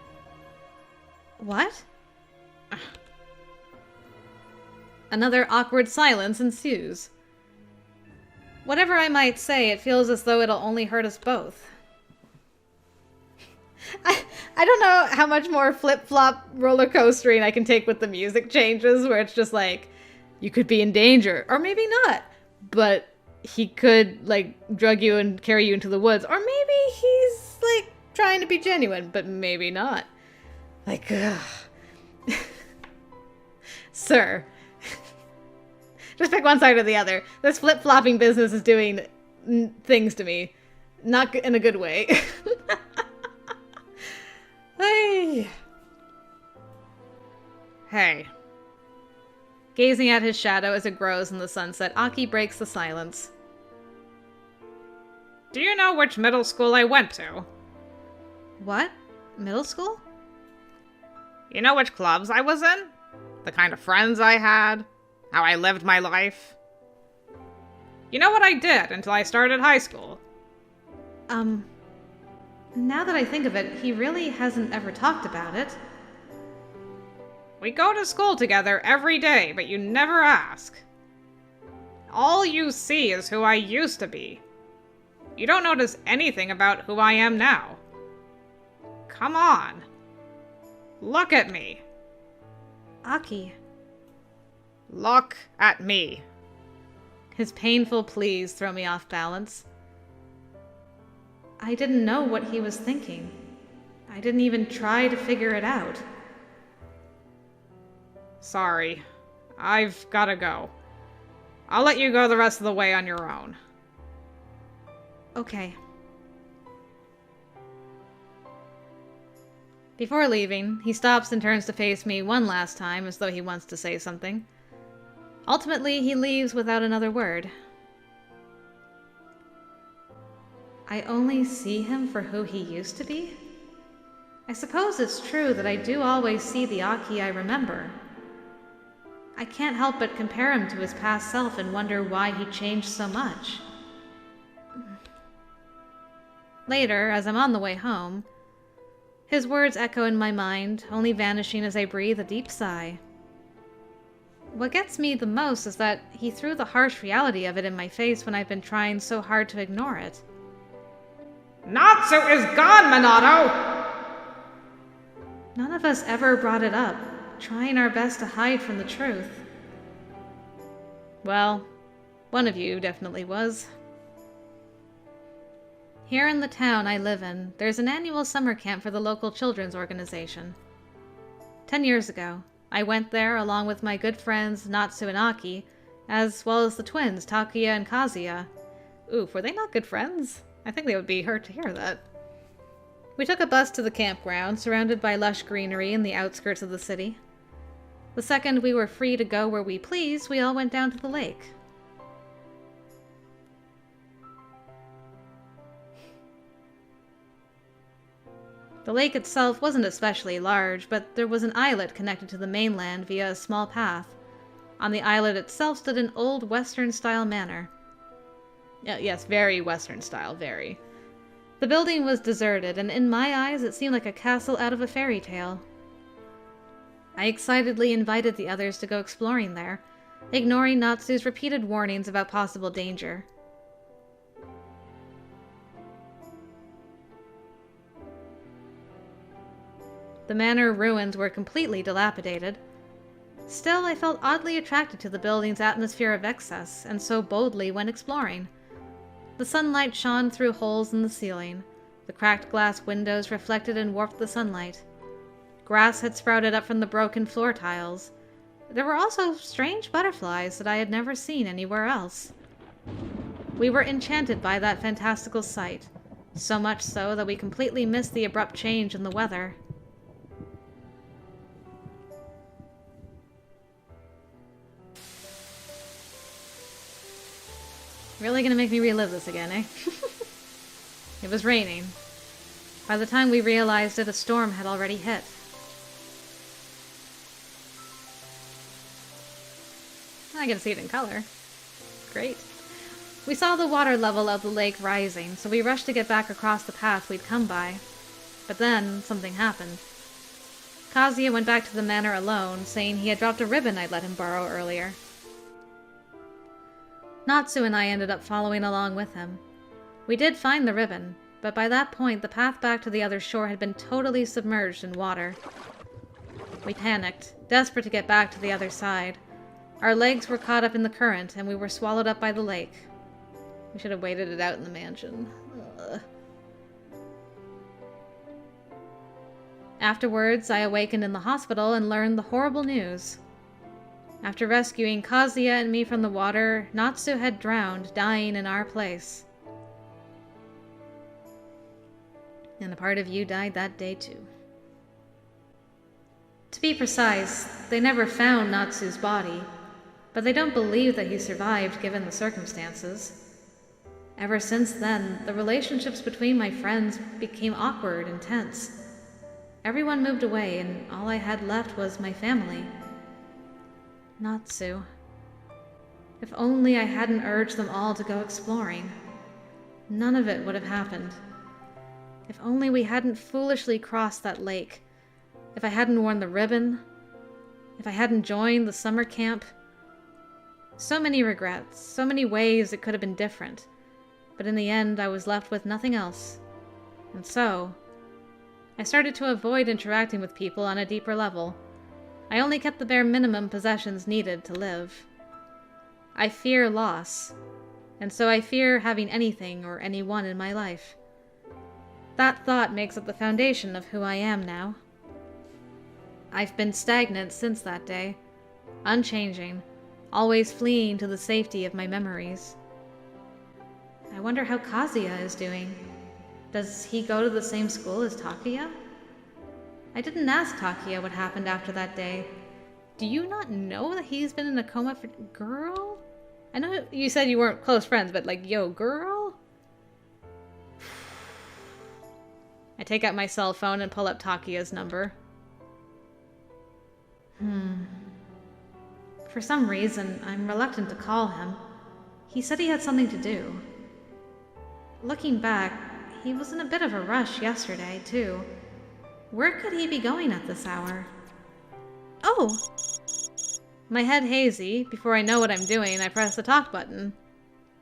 What? Another awkward silence ensues. Whatever I might say, it feels as though it'll only hurt us both. I don't know how much more flip-flop roller coastering I can take with the music changes, where it's just like, you could be in danger, or maybe not, but he could, like, drug you and carry you into the woods, or maybe he's, like, trying to be genuine, but maybe not. Like, ugh. Sir. Just pick one side or the other. This flip-flopping business is doing things to me. Not in a good way. Hey. Gazing at his shadow as it grows in the sunset, Aki breaks the silence. Do you know which middle school I went to? What? Middle school? You know which clubs I was in? The kind of friends I had? How I lived my life? You know what I did until I started high school? Now that I think of it, he really hasn't ever talked about it. We go to school together every day, but you never ask. All you see is who I used to be. You don't notice anything about who I am now. Come on. Look at me. Aki. Look at me. His painful pleas throw me off balance. I didn't know what he was thinking. I didn't even try to figure it out. Sorry. I've gotta go. I'll let you go the rest of the way on your own. Okay. Before leaving, he stops and turns to face me one last time as though he wants to say something. Ultimately, he leaves without another word. I only see him for who he used to be? I suppose it's true that I do always see the Aki I remember. I can't help but compare him to his past self and wonder why he changed so much. Later, as I'm on the way home, his words echo in my mind, only vanishing as I breathe a deep sigh. What gets me the most is that he threw the harsh reality of it in my face when I've been trying so hard to ignore it. Natsu is gone, Minato! None of us ever brought it up, trying our best to hide from the truth. Well, one of you definitely was. Here in the town I live in, there's an annual summer camp for the local children's organization. 10 years ago, I went there along with my good friends Natsu and Aki, as well as the twins Takuya and Kazia. Oof, were they not good friends? I think they would be hurt to hear that. We took a bus to the campground, surrounded by lush greenery in the outskirts of the city. The second we were free to go where we pleased, we all went down to the lake. The lake itself wasn't especially large, but there was an islet connected to the mainland via a small path. On the islet itself stood an old Western-style manor. Yes, very Western-style, very. The building was deserted, and in my eyes it seemed like a castle out of a fairy tale. I excitedly invited the others to go exploring there, ignoring Natsu's repeated warnings about possible danger. The manor ruins were completely dilapidated. Still, I felt oddly attracted to the building's atmosphere of excess, and so boldly went exploring. The sunlight shone through holes in the ceiling. The cracked glass windows reflected and warped the sunlight. Grass had sprouted up from the broken floor tiles. There were also strange butterflies that I had never seen anywhere else. We were enchanted by that fantastical sight, so much so that we completely missed the abrupt change in the weather. Really gonna make me relive this again, eh? It was raining. By the time we realized it, a storm had already hit. I get to see it in color. Great. We saw the water level of the lake rising, so we rushed to get back across the path we'd come by. But then, something happened. Kazia went back to the manor alone, saying he had dropped a ribbon I'd let him borrow earlier. Natsu and I ended up following along with him. We did find the ribbon, but by that point the path back to the other shore had been totally submerged in water. We panicked, desperate to get back to the other side. Our legs were caught up in the current, and we were swallowed up by the lake. We should have waited it out in the mansion. Ugh. Afterwards, I awakened in the hospital and learned the horrible news. After rescuing Kazia and me from the water, Natsu had drowned, dying in our place. And a part of you died that day too. To be precise, they never found Natsu's body, but they don't believe that he survived given the circumstances. Ever since then, the relationships between my friends became awkward and tense. Everyone moved away, and all I had left was my family. Natsu. If only I hadn't urged them all to go exploring. None of it would have happened. If only we hadn't foolishly crossed that lake. If I hadn't worn the ribbon. If I hadn't joined the summer camp. So many regrets, so many ways it could have been different. But in the end, I was left with nothing else. And so, I started to avoid interacting with people on a deeper level. I only kept the bare minimum possessions needed to live. I fear loss, and so I fear having anything or anyone in my life. That thought makes up the foundation of who I am now. I've been stagnant since that day, unchanging, always fleeing to the safety of my memories. I wonder how Kazia is doing. Does he go to the same school as Takuya? I didn't ask Takuya what happened after that day. Do you not know that he's been in a coma for... Girl? I know you said you weren't close friends, but like, yo, girl? I take out my cell phone and pull up Takuya's number. For some reason, I'm reluctant to call him. He said he had something to do. Looking back, he was in a bit of a rush yesterday, too. Where could he be going at this hour? Oh! My head hazy. Before I know what I'm doing, I press the talk button.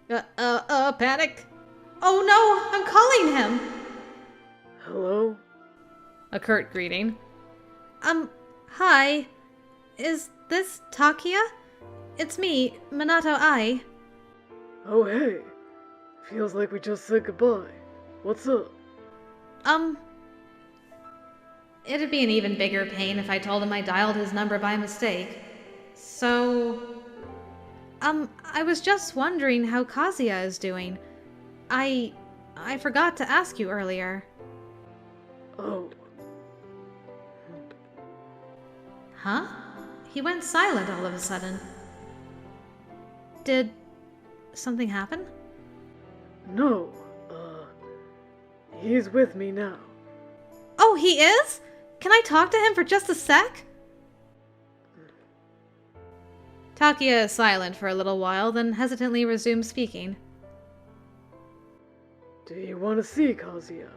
Panic? Oh no! I'm calling him! Hello? A curt greeting. Hi. Is this Takuya? It's me, Minato Ai. Oh hey. Feels like we just said goodbye. What's up? It'd be an even bigger pain if I told him I dialed his number by mistake. So... I was just wondering how Kazia is doing. I forgot to ask you earlier. Oh. Huh? He went silent all of a sudden. Did something happen? No. He's with me now. Oh, he is? Can I talk to him for just a sec? Takia is silent for a little while, then hesitantly resumes speaking. Do you want to see Kazia?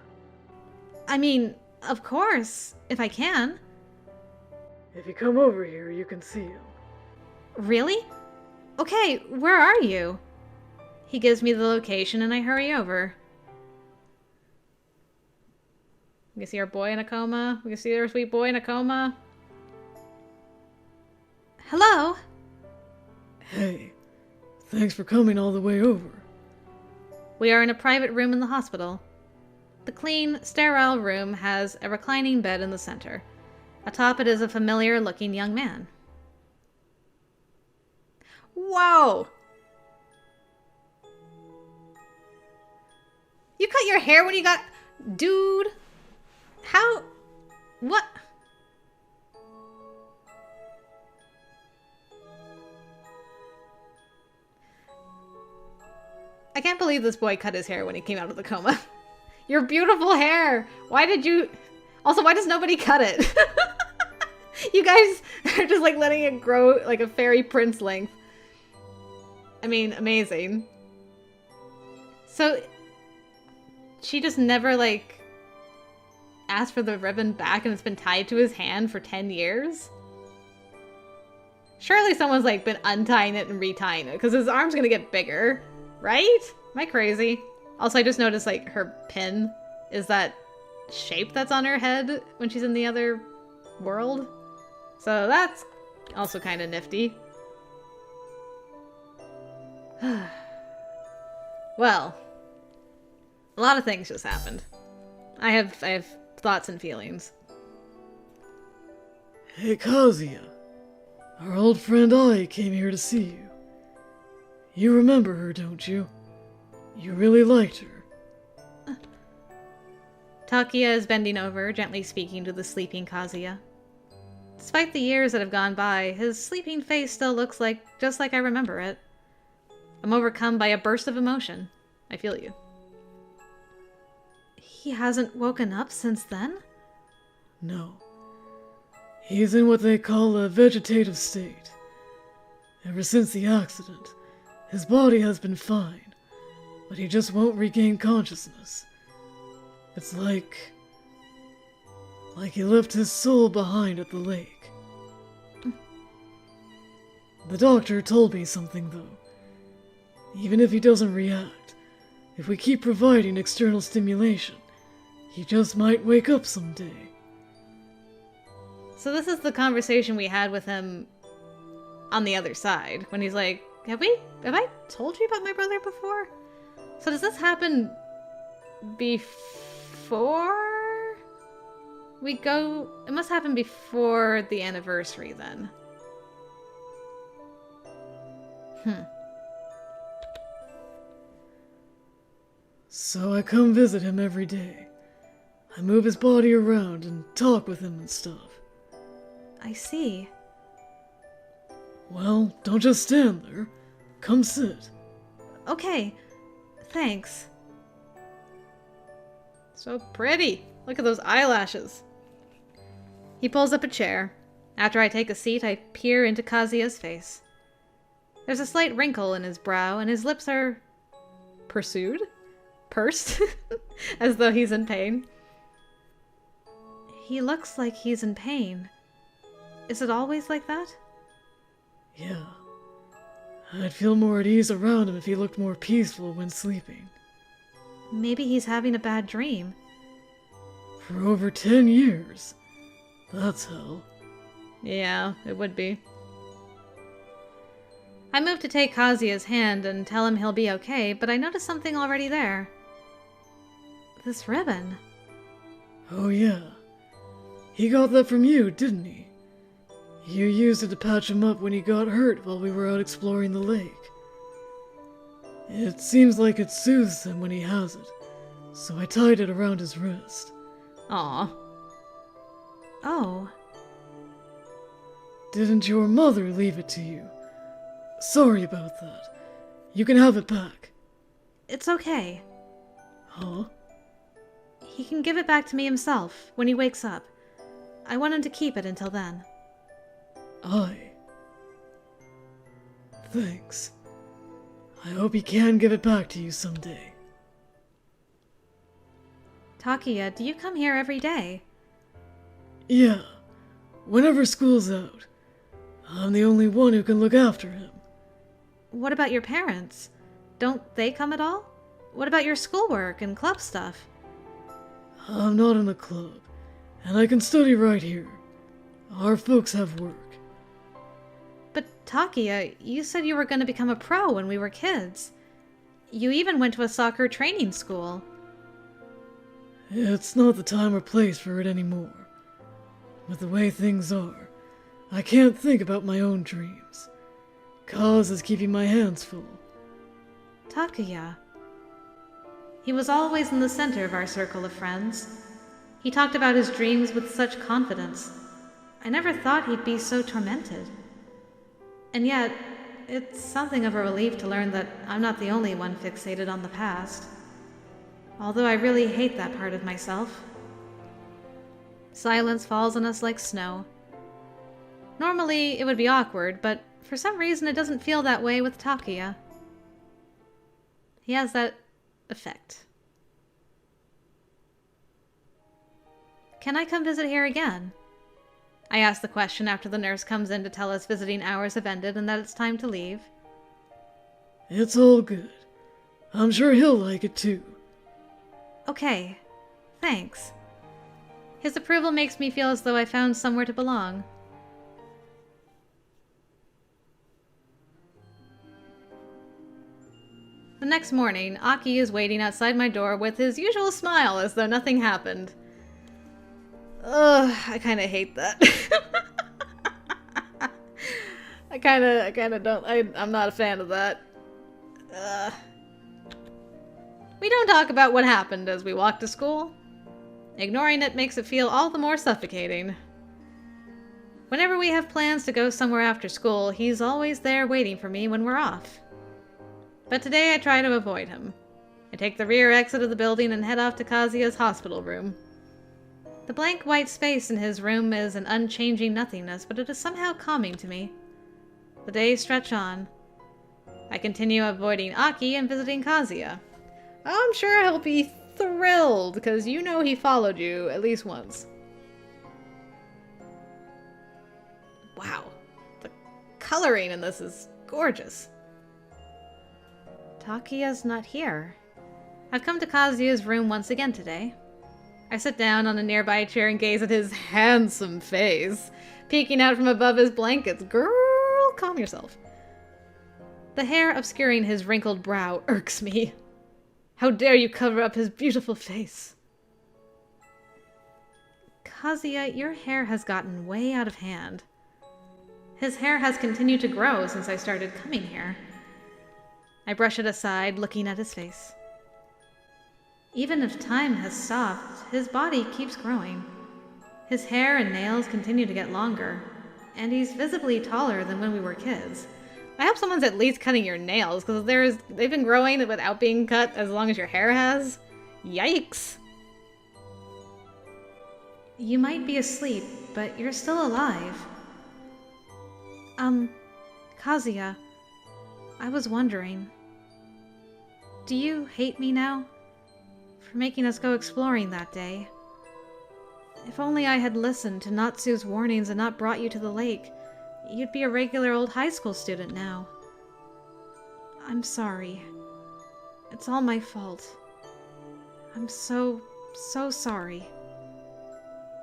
I mean, of course, if I can. If you come over here, you can see him. Really? Okay, where are you? He gives me the location and I hurry over. We can see our boy in a coma. We can see our sweet boy in a coma. Hello? Hey, thanks for coming all the way over. We are in a private room in the hospital. The clean, sterile room has a reclining bed in the center. Atop it is a familiar-looking young man. Whoa! You cut your hair when you got... Dude! How... What? I can't believe this boy cut his hair when he came out of the coma. Your beautiful hair! Why did you... Also, why does nobody cut it? You guys are just like letting it grow like a fairy prince length. I mean, amazing. So, she just never like asked for the ribbon back and it's been tied to his hand for 10 years? Surely someone's like been untying it and retying it because his arm's gonna get bigger, right? Am I crazy? Also, I just noticed like her pin is that shape that's on her head when she's in the other world. So that's also kind of nifty. Well, a lot of things just happened. I have thoughts and feelings. Hey, Kazia. Our old friend Ai came here to see you. You remember her, don't you? You really liked her. Takia is bending over, gently speaking to the sleeping Kazia. Despite the years that have gone by, his sleeping face still looks just like I remember it. I'm overcome by a burst of emotion. I feel you. He hasn't woken up since then? No. He's in what they call a vegetative state. Ever since the accident, his body has been fine, but he just won't regain consciousness. It's like he left his soul behind at the lake. The doctor told me something, though. Even if he doesn't react, if we keep providing external stimulation, he just might wake up someday. So this is the conversation we had with him on the other side, when he's like, have I told you about my brother before? So does this happen before we go? It must happen before the anniversary then. So I come visit him every day. I move his body around and talk with him and stuff. I see. Well, don't just stand there. Come sit. Okay, thanks. So pretty. Look at those eyelashes. He pulls up a chair. After I take a seat, I peer into Kazia's face. There's a slight wrinkle in his brow, and his lips are... pursed? As though he's in pain. He looks like he's in pain. Is it always like that? Yeah. I'd feel more at ease around him if he looked more peaceful when sleeping. Maybe he's having a bad dream. For over 10 years. That's hell. Yeah, it would be. I move to take Kazia's hand and tell him he'll be okay, but I notice something already there. This ribbon. Oh yeah. He got that from you, didn't he? You used it to patch him up when he got hurt while we were out exploring the lake. It seems like it soothes him when he has it, so I tied it around his wrist. Aw. Oh. Didn't your mother leave it to you? Sorry about that. You can have it back. It's okay. Huh? He can give it back to me himself when he wakes up. I want him to keep it until then. Thanks. I hope he can give it back to you someday. Takia, do you come here every day? Yeah, whenever school's out. I'm the only one who can look after him. What about your parents? Don't they come at all? What about your schoolwork and club stuff? I'm not in a club, and I can study right here. Our folks have work. But Takia, you said you were going to become a pro when we were kids. You even went to a soccer training school. It's not the time or place for it anymore. With the way things are, I can't think about my own dreams. Kaz is keeping my hands full. Takuya. He was always in the center of our circle of friends. He talked about his dreams with such confidence. I never thought he'd be so tormented. And yet, it's something of a relief to learn that I'm not the only one fixated on the past. Although I really hate that part of myself. Silence falls on us like snow. Normally, it would be awkward, but for some reason it doesn't feel that way with Takuya. He has that effect. Can I come visit here again? I ask the question after the nurse comes in to tell us visiting hours have ended and that it's time to leave. It's all good. I'm sure he'll like it too. Okay, thanks. His approval makes me feel as though I found somewhere to belong. The next morning, Aki is waiting outside my door with his usual smile as though nothing happened. Ugh, I kinda hate that. I kinda don't, I'm not a fan of that. We don't talk about what happened as we walk to school. Ignoring it makes it feel all the more suffocating. Whenever we have plans to go somewhere after school, he's always there waiting for me when we're off. But today I try to avoid him. I take the rear exit of the building and head off to Kazia's hospital room. The blank white space in his room is an unchanging nothingness, but it is somehow calming to me. The days stretch on. I continue avoiding Aki and visiting Kazia. I'm sure he'll be thrilled, because you know he followed you at least once. Wow, the coloring in this is gorgeous. Takiya's not here. I've come to Kazia's room once again today. I sit down on a nearby chair and gaze at his handsome face, peeking out from above his blankets. Girl, calm yourself. The hair obscuring his wrinkled brow irks me. How dare you cover up his beautiful face? Kazia, your hair has gotten way out of hand. His hair has continued to grow since I started coming here. I brush it aside, looking at his face. Even if time has stopped, his body keeps growing. His hair and nails continue to get longer, and he's visibly taller than when we were kids. I hope someone's at least cutting your nails, because they've been growing without being cut as long as your hair has. Yikes! You might be asleep, but you're still alive. Kazia, I was wondering, do you hate me now? For making us go exploring that day? If only I had listened to Natsu's warnings and not brought you to the lake, you'd be a regular old high school student now. I'm sorry. It's all my fault. I'm so sorry.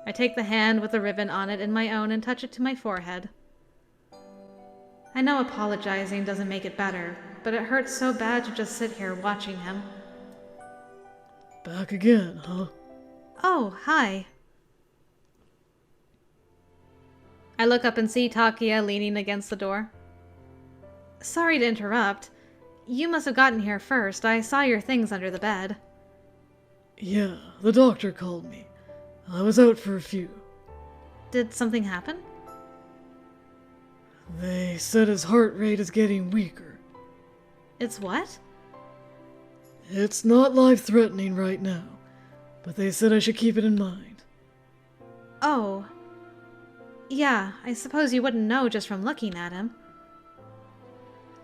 I take the hand with the ribbon on it in my own and touch it to my forehead. I know apologizing doesn't make it better, but it hurts so bad to just sit here watching him. Back again, huh? Oh, hi. I look up and see Takuya leaning against the door. Sorry to interrupt. You must have gotten here first. I saw your things under the bed. Yeah, the doctor called me. I was out for a few. Did something happen? They said his heart rate is getting weaker. It's what? It's not life-threatening right now, but they said I should keep it in mind. Oh. Yeah, I suppose you wouldn't know just from looking at him.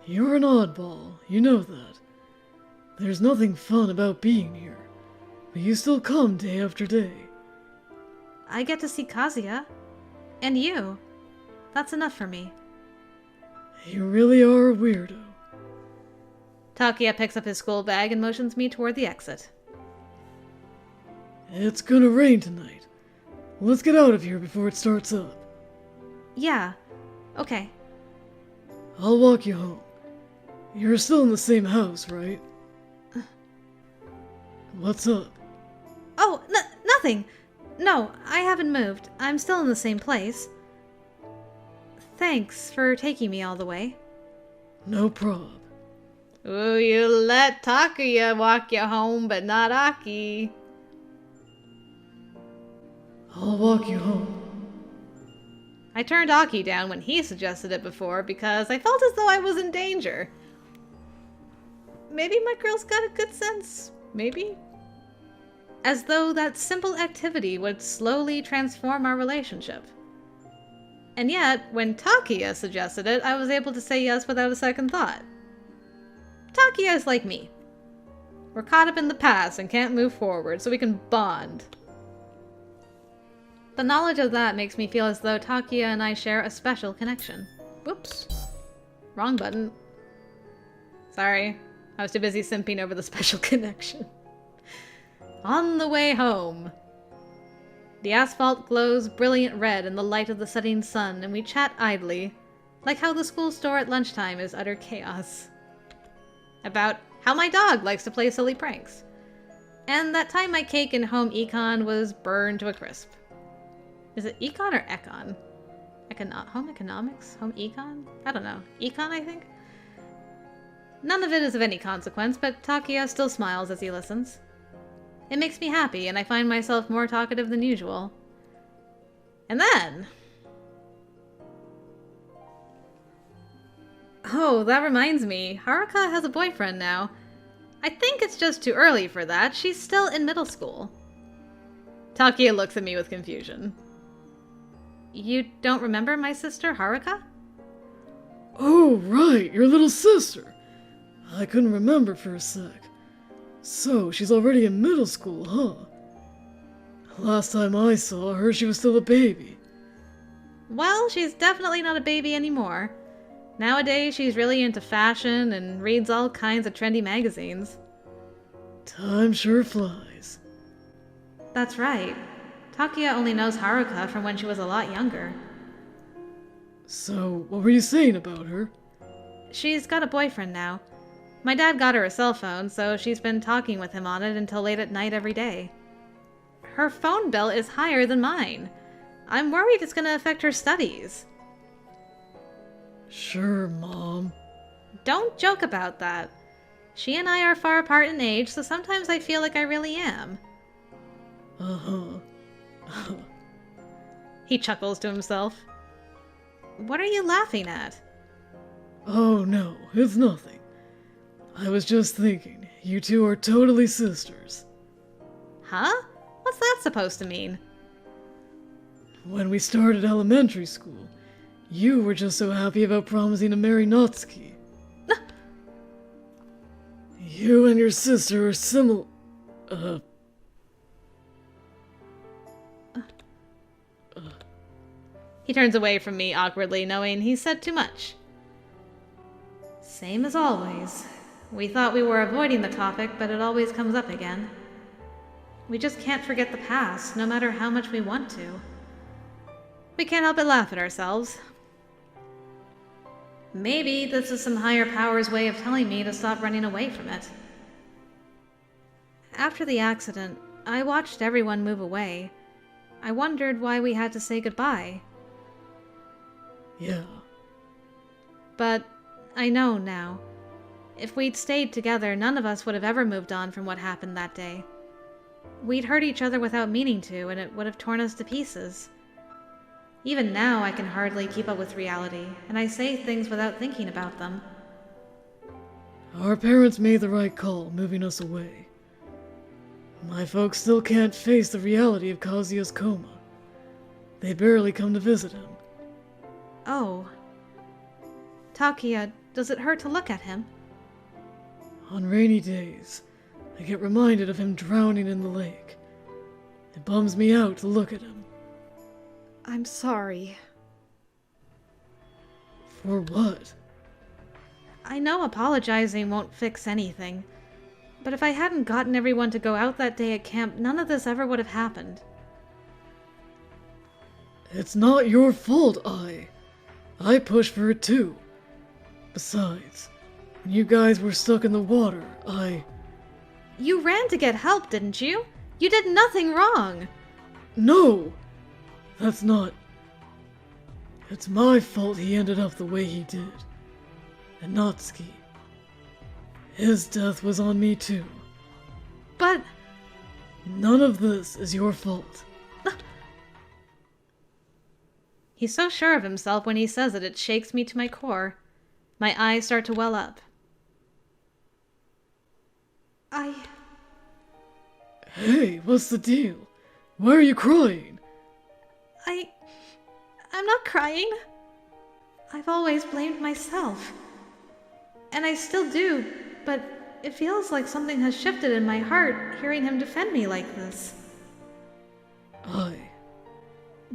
You're an oddball, you know that. There's nothing fun about being here, but you still come day after day. I get to see Kazia. And you. That's enough for me. You really are a weirdo. Takia picks up his school bag and motions me toward the exit. It's gonna rain tonight. Let's get out of here before it starts up. Yeah. Okay. I'll walk you home. You're still in the same house, right? What's up? Oh, nothing. No, I haven't moved. I'm still in the same place. Thanks for taking me all the way. No prob. Ooh, you let Takuya walk you home, but not Aki. I'll walk you home. I turned Aki down when he suggested it before because I felt as though I was in danger. Maybe my girl's got a good sense. Maybe. As though that simple activity would slowly transform our relationship. And yet, when Takia suggested it, I was able to say yes without a second thought. Takia is like me. We're caught up in the past and can't move forward, so we can bond. The knowledge of that makes me feel as though Takia and I share a special connection. Whoops. Wrong button. Sorry. I was too busy simping over the special connection. On the way home. The asphalt glows brilliant red in the light of the setting sun, and we chat idly, like how the school store at lunchtime is utter chaos. About how my dog likes to play silly pranks. And that time my cake in home econ was burned to a crisp. Is it econ or econ? Home economics? Home econ? I don't know. Econ, I think? None of it is of any consequence, but Takia still smiles as he listens. It makes me happy, and I find myself more talkative than usual. And then... Oh, that reminds me. Haruka has a boyfriend now. I think it's just too early for that. She's still in middle school. Takia looks at me with confusion. You don't remember my sister, Haruka? Oh, right, your little sister. I couldn't remember for a sec. So, she's already in middle school, huh? Last time I saw her, she was still a baby. Well, she's definitely not a baby anymore. Nowadays, she's really into fashion and reads all kinds of trendy magazines. Time sure flies. That's right. Takia only knows Haruka from when she was a lot younger. So, what were you saying about her? She's got a boyfriend now. My dad got her a cell phone, so she's been talking with him on it until late at night every day. Her phone bill is higher than mine. I'm worried it's going to affect her studies. Sure, Mom. Don't joke about that. She and I are far apart in age, so sometimes I feel like I really am. Uh-huh. He chuckles to himself. What are you laughing at? Oh no, it's nothing. I was just thinking, you two are totally sisters. Huh? What's that supposed to mean? When we started elementary school, you were just so happy about promising to marry Natsuki. You and your sister are similar. He turns away from me awkwardly, knowing he's said too much. Same as always. We thought we were avoiding the topic, but it always comes up again. We just can't forget the past, no matter how much we want to. We can't help but laugh at ourselves. Maybe this is some higher power's way of telling me to stop running away from it. After the accident, I watched everyone move away. I wondered why we had to say goodbye. Yeah. But I know now. If we'd stayed together, none of us would have ever moved on from what happened that day. We'd hurt each other without meaning to, and it would have torn us to pieces. Even now, I can hardly keep up with reality, and I say things without thinking about them. Our parents made the right call, moving us away. My folks still can't face the reality of Kazia's coma. They barely come to visit him. Oh. Takia, Does it hurt to look at him? On rainy days, I get reminded of him drowning in the lake. It bums me out to look at him. I'm sorry. For what? I know apologizing won't fix anything, but if I hadn't gotten everyone to go out that day at camp, none of this ever would have happened. It's not your fault, I pushed for it too. Besides, when you guys were stuck in the water, You ran to get help, didn't you? You did nothing wrong! No! That's not... It's my fault he ended up the way he did. And Natsuki. His death was on me too. But... None of this is your fault. He's so sure of himself when he says it shakes me to my core. My eyes start to well up. Hey, what's the deal? Why are you crying? I'm not crying. I've always blamed myself. And I still do, but it feels like something has shifted in my heart hearing him defend me like this.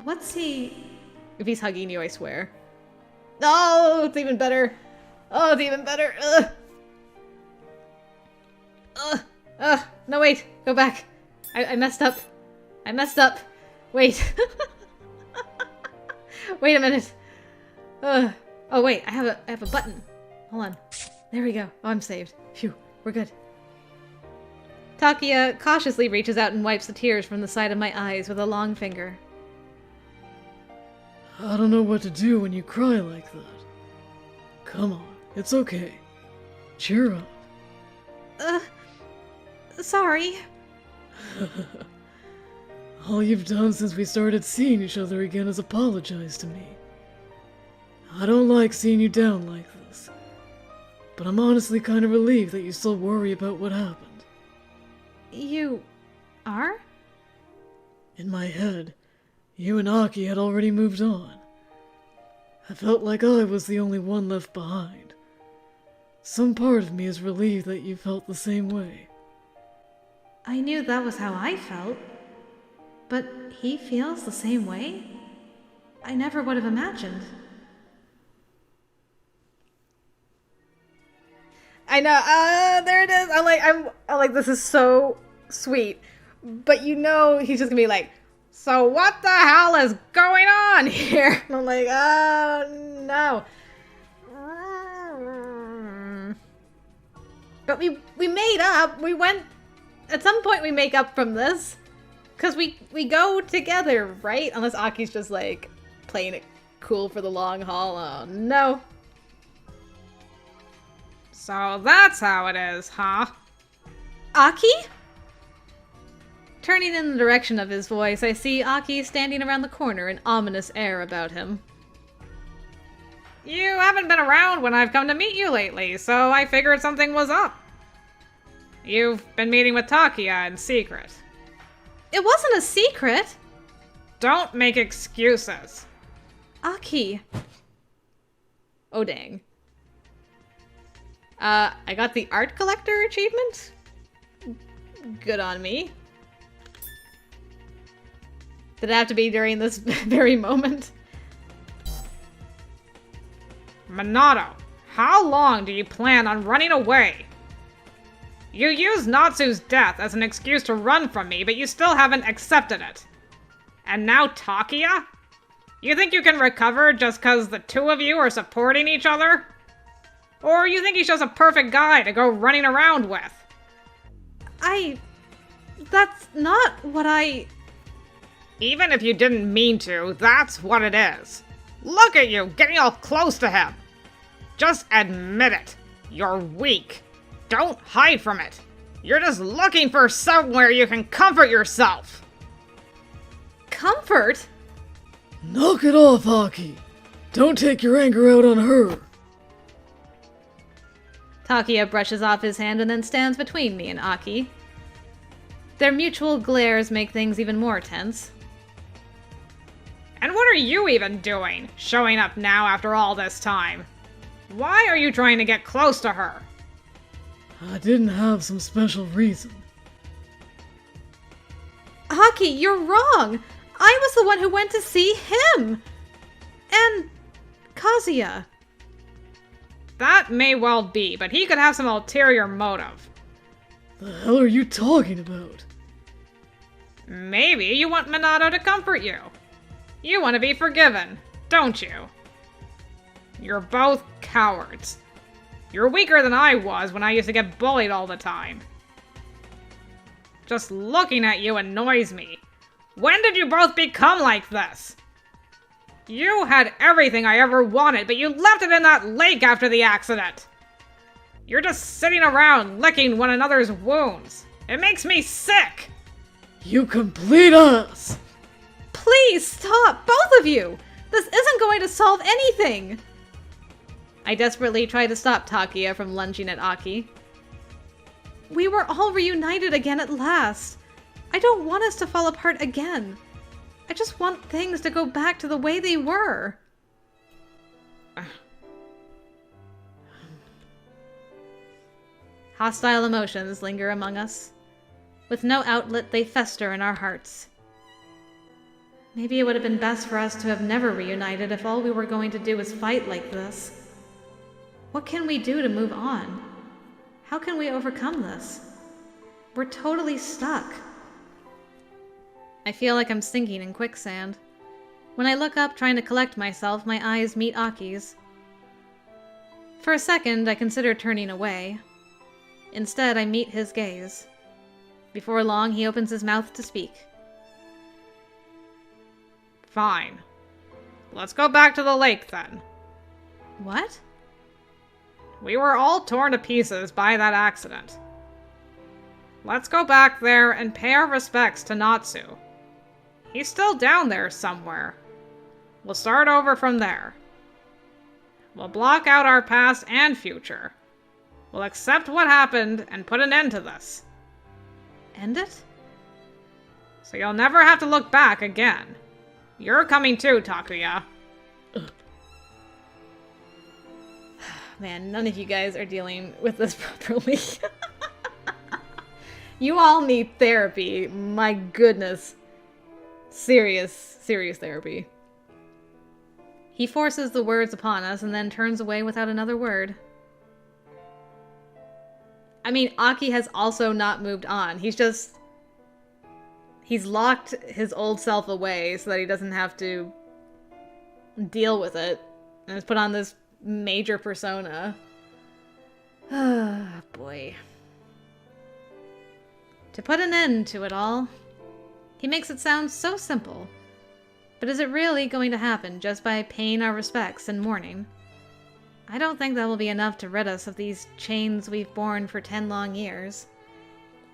What's he... If he's hugging you, I swear. Oh, it's even better. Oh, it's even better. No, wait. Go back. I messed up. I messed up. Wait. Wait a minute. Oh, wait. I have a button. Hold on. There we go. Oh, I'm saved. Phew. We're good. Takia cautiously reaches out and wipes the tears from the side of my eyes with a long finger. I don't know what to do when you cry like that. Come on, it's okay. Cheer up. Sorry. All you've done since we started seeing each other again is apologize to me. I don't like seeing you down like this. But I'm honestly kind of relieved that you still worry about what happened. You... are? In my head, you and Aki had already moved on. I felt like I was the only one left behind. Some part of me is relieved that you felt the same way. I knew that was how I felt. But he feels the same way? I never would have imagined. I know, there it is. I'm like, this is so sweet. But you know, he's just gonna be like, so what the hell is going on here? And I'm like, oh no. But we made up. We went, at some point we make up from this. Cause we go together, right? Unless Aki's just like playing it cool for the long haul. Oh no. So that's how it is, huh? Aki? Turning in the direction of his voice, I see Aki standing around the corner, an ominous air about him. You haven't been around when I've come to meet you lately, so I figured something was up. You've been meeting with Takia in secret. It wasn't a secret! Don't make excuses. Aki. Oh dang. I got the art collector achievement? Good on me. Did it have to be during this very moment? Minato, how long do you plan on running away? You used Natsu's death as an excuse to run from me, but you still haven't accepted it. And now Takia? You think you can recover just cause the two of you are supporting each other? Or you think he's just a perfect guy to go running around with? That's not what I... Even if you didn't mean to, that's what it is. Look at you, getting all close to him. Just admit it. You're weak. Don't hide from it. You're just looking for somewhere you can comfort yourself. Comfort? Knock it off, Aki. Don't take your anger out on her. Takia brushes off his hand and then stands between me and Aki. Their mutual glares make things even more tense. And what are you even doing, showing up now after all this time? Why are you trying to get close to her? I didn't have some special reason. Aki, you're wrong! I was the one who went to see him! And Kazia. That may well be, but he could have some ulterior motive. The hell are you talking about? Maybe you want Minato to comfort you. You want to be forgiven, don't you? You're both cowards. You're weaker than I was when I used to get bullied all the time. Just looking at you annoys me. When did you both become like this? You had everything I ever wanted, but you left it in that lake after the accident. You're just sitting around licking one another's wounds. It makes me sick. You complete us! Please stop, both of you! This isn't going to solve anything! I desperately try to stop Takia from lunging at Aki. We were all reunited again at last. I don't want us to fall apart again. I just want things to go back to the way they were. Hostile emotions linger among us. With no outlet, they fester in our hearts. Maybe it would have been best for us to have never reunited if all we were going to do was fight like this. What can we do to move on? How can we overcome this? We're totally stuck. I feel like I'm sinking in quicksand. When I look up trying to collect myself, my eyes meet Aki's. For a second, I consider turning away. Instead, I meet his gaze. Before long, he opens his mouth to speak. Fine. Let's go back to the lake then. What? We were all torn to pieces by that accident. Let's go back there and pay our respects to Natsu. He's still down there somewhere. We'll start over from there. We'll block out our past and future. We'll accept what happened and put an end to this. End it? So you'll never have to look back again. You're coming too, Takuya. Man, none of you guys are dealing with this properly. You all need therapy. My goodness. Serious therapy. He forces the words upon us and then turns away without another word. I mean, Aki has also not moved on. He's locked his old self away so that he doesn't have to deal with it. And has put on this major persona. Ah, boy. To put an end to it all. He makes it sound so simple. But is it really going to happen just by paying our respects and mourning? I don't think that will be enough to rid us of these chains we've borne for 10 long years.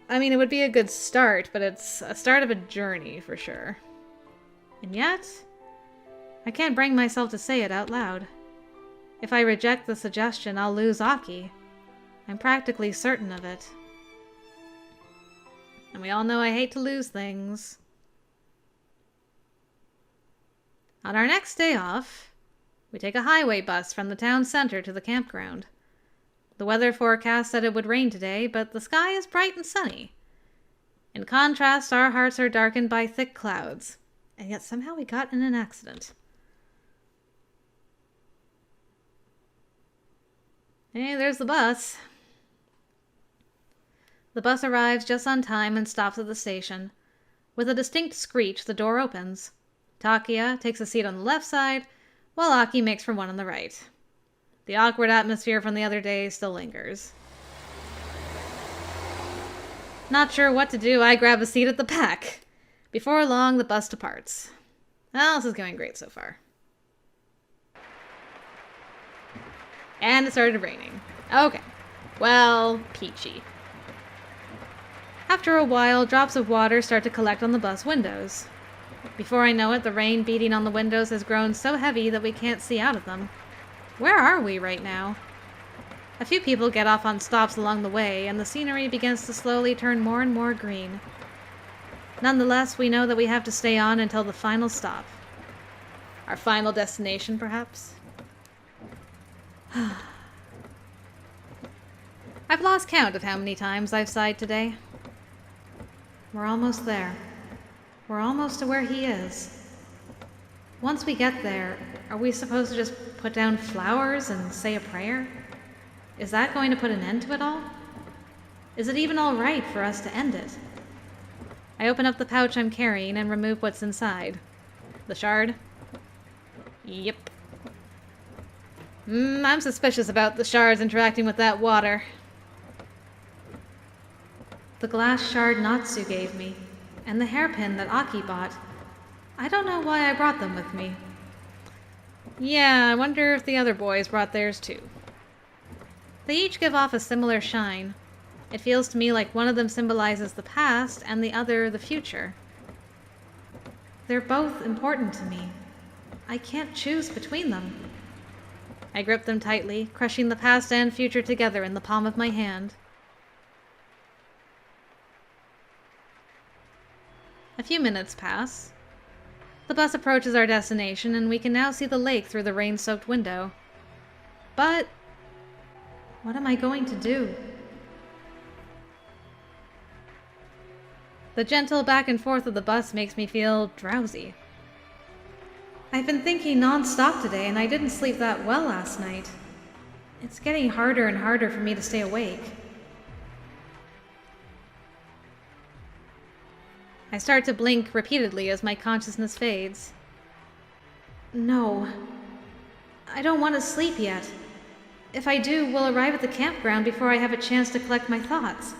I mean, it would be a good start, but it's a start of a journey for sure. And yet, I can't bring myself to say it out loud. If I reject the suggestion, I'll lose Aki. I'm practically certain of it. And we all know I hate to lose things. On our next day off, we take a highway bus from the town center to the campground. The weather forecast said it would rain today, but the sky is bright and sunny. In contrast, our hearts are darkened by thick clouds, and yet somehow we got in an accident. Hey, there's the bus. The bus arrives just on time and stops at the station. With a distinct screech, the door opens. Takia takes a seat on the left side, while Aki makes for one on the right. The awkward atmosphere from the other day still lingers. Not sure what to do, I grab a seat at the back. Before long, the bus departs. Well, this is going great so far. And it started raining. Okay. Well, peachy. After a while, drops of water start to collect on the bus windows. Before I know it, the rain beating on the windows has grown so heavy that we can't see out of them. Where are we right now? A few people get off on stops along the way, and the scenery begins to slowly turn more and more green. Nonetheless, we know that we have to stay on until the final stop. Our final destination, perhaps? I've lost count of how many times I've sighed today. We're almost there. We're almost to where he is. Once we get there, are we supposed to just put down flowers and say a prayer? Is that going to put an end to it all? Is it even all right for us to end it? I open up the pouch I'm carrying and remove what's inside. The shard? Yep. I'm suspicious about the shards interacting with that water. The glass shard Natsu gave me, and the hairpin that Aki bought. I don't know why I brought them with me. Yeah, I wonder if the other boys brought theirs too. They each give off a similar shine. It feels to me like one of them symbolizes the past and the other the future. They're both important to me. I can't choose between them. I grip them tightly, crushing the past and future together in the palm of my hand. A few minutes pass. The bus approaches our destination, and we can now see the lake through the rain-soaked window. But what am I going to do? The gentle back and forth of the bus makes me feel drowsy. I've been thinking non-stop today, and I didn't sleep that well last night. It's getting harder and harder for me to stay awake. I start to blink repeatedly as my consciousness fades. No. I don't want to sleep yet. If I do, we'll arrive at the campground before I have a chance to collect my thoughts.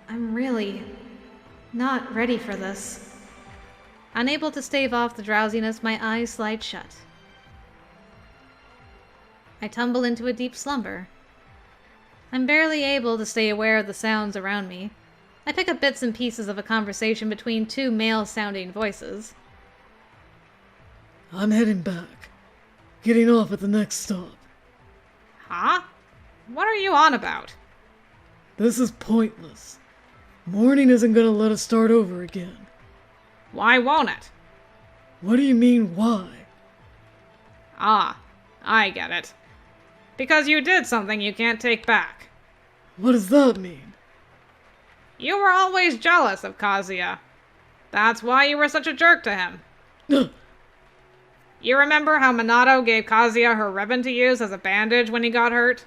I'm really not ready for this. Unable to stave off the drowsiness, my eyes slide shut. I tumble into a deep slumber. I'm barely able to stay aware of the sounds around me. I pick up bits and pieces of a conversation between two male-sounding voices. I'm heading back. Getting off at the next stop. Huh? What are you on about? This is pointless. Morning isn't gonna let us start over again. Why won't it? What do you mean, why? Ah, I get it. Because you did something you can't take back. What does that mean? You were always jealous of Kazia. That's why you were such a jerk to him. You remember how Minato gave Kazia her ribbon to use as a bandage when he got hurt?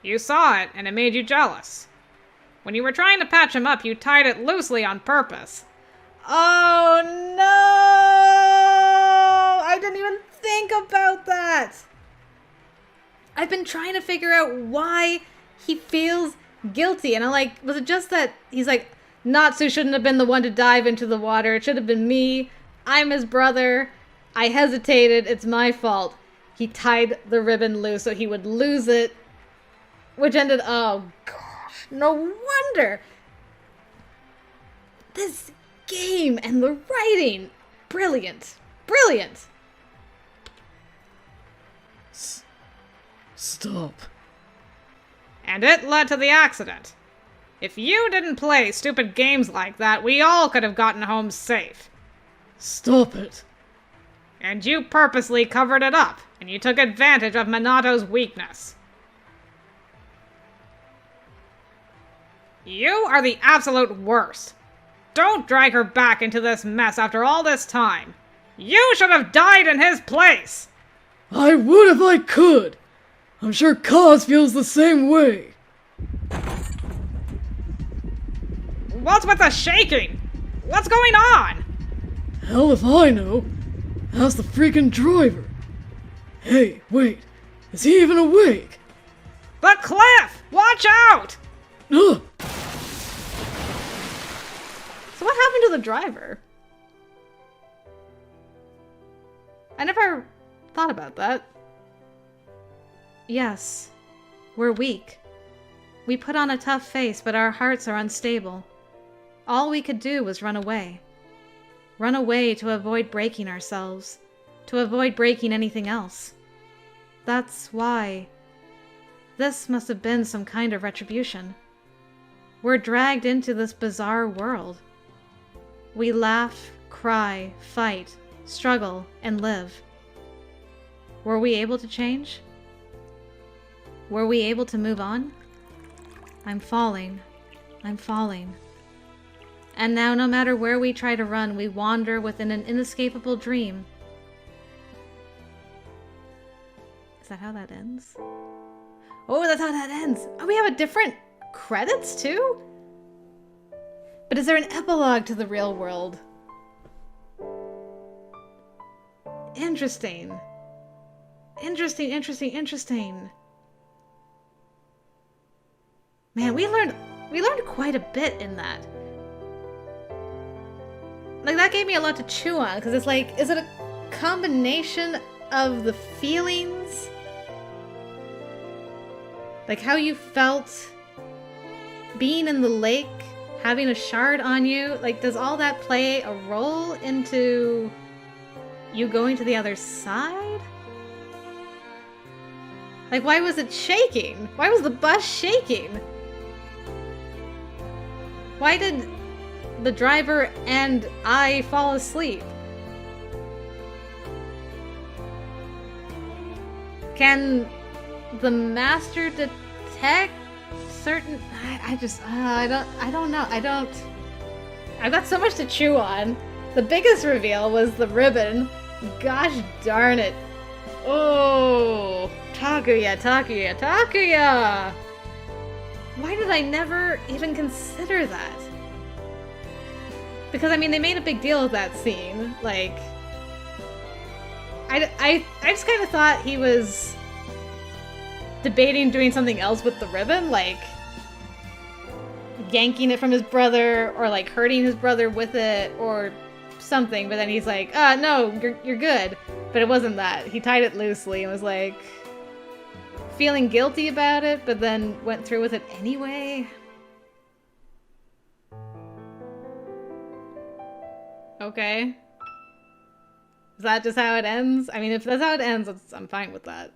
You saw it, and it made you jealous. When you were trying to patch him up, you tied it loosely on purpose. Oh no! I didn't even think about that! I've been trying to figure out why he feels guilty, and I'm like, was it just that he's like, Natsu shouldn't have been the one to dive into the water, it should have been me, I'm his brother, I hesitated, it's my fault. He tied the ribbon loose so he would lose it, which ended, oh gosh, no wonder. This game and the writing, brilliant, brilliant. Stop. And it led to the accident. If you didn't play stupid games like that, we all could have gotten home safe. Stop it. And you purposely covered it up, and you took advantage of Minato's weakness. You are the absolute worst. Don't drag her back into this mess after all this time. You should have died in his place. I would if I could. I'm sure Kaz feels the same way. What's with the shaking? What's going on? Hell if I know. Ask the freaking driver. Hey, wait. Is he even awake? The cliff! Watch out! Ugh. So what happened to the driver? I never thought about that. Yes, we're weak. We put on a tough face, but our hearts are unstable. All we could do was run away. Run away to avoid breaking ourselves, to avoid breaking anything else. That's why. This must have been some kind of retribution. We're dragged into this bizarre world. We laugh, cry, fight, struggle, and live. Were we able to change? Were we able to move on? I'm falling. I'm falling. And now no matter where we try to run, we wander within an inescapable dream. Is that how that ends? Oh, that's how that ends! Oh, we have a different credits too? But is there an epilogue to the real world? Interesting. Interesting, interesting, interesting. Man, we learned quite a bit in that. Like, that gave me a lot to chew on, because it's like, is it a combination of the feelings? Like how you felt being in the lake, having a shard on you, like does all that play a role into you going to the other side? Like, why was it shaking? Why was the bus shaking? Why did the driver and I fall asleep? Can the master detect certain... I don't know. I've got so much to chew on. The biggest reveal was the ribbon. Gosh darn it. Oh, Takuya, Takuya, Takuya! Why did I never even consider that? Because, I mean, they made a big deal of that scene. Like, I just kind of thought he was debating doing something else with the ribbon, like yanking it from his brother, or like hurting his brother with it, or something. But then he's like, no, you're good. But it wasn't that. He tied it loosely and was like feeling guilty about it, but then went through with it anyway. Okay. Is that just how it ends? I mean, if that's how it ends, I'm fine with that.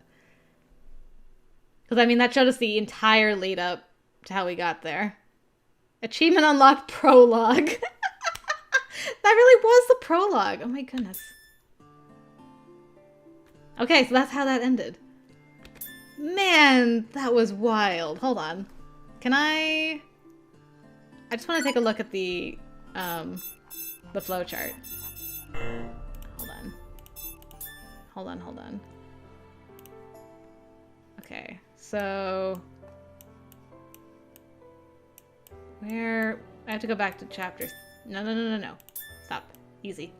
Because, I mean, that showed us the entire lead up to how we got there. Achievement unlocked prologue. That really was the prologue. Oh my goodness. Okay, so that's how that ended. Man, that was wild. Hold on. Can I just want to take a look at the flowchart. Hold on. Okay, so where I have to go back to chapters. No. Stop. Easy.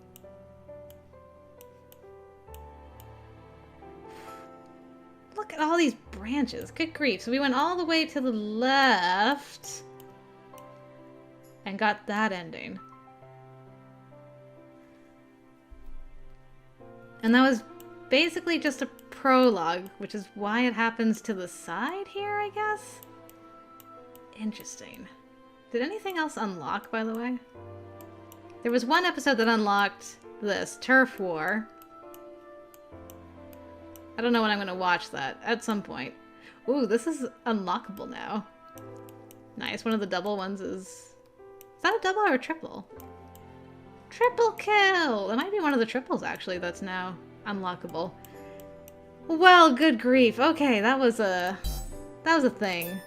Look at all these branches. Good grief. So we went all the way to the left and got that ending. And that was basically just a prologue, which is why it happens to the side here, I guess? Interesting. Did anything else unlock, by the way? There was one episode that unlocked this, Turf War. I don't know when I'm going to watch that. At some point. Ooh, this is unlockable now. Nice. One of the double ones is... Is that a double or a triple? Triple kill! It might be one of the triples, actually, that's now unlockable. Well, good grief. Okay, that was a thing.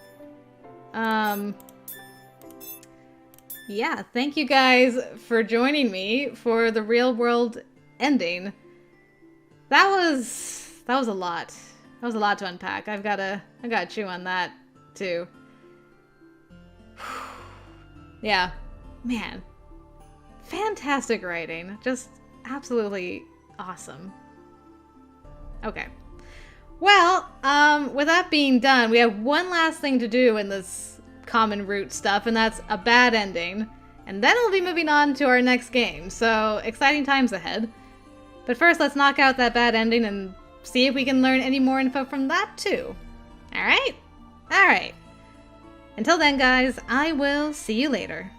Yeah, thank you guys for joining me for the real world ending. That was a lot. That was a lot to unpack. I gotta chew on that too. Yeah, man. Fantastic writing. Just absolutely awesome. Okay. Well, with that being done, we have one last thing to do in this common root stuff, and that's a bad ending. And then we'll be moving on to our next game, so exciting times ahead. But first, let's knock out that bad ending and see if we can learn any more info from that too. Alright? Alright. Until then, guys, I will see you later.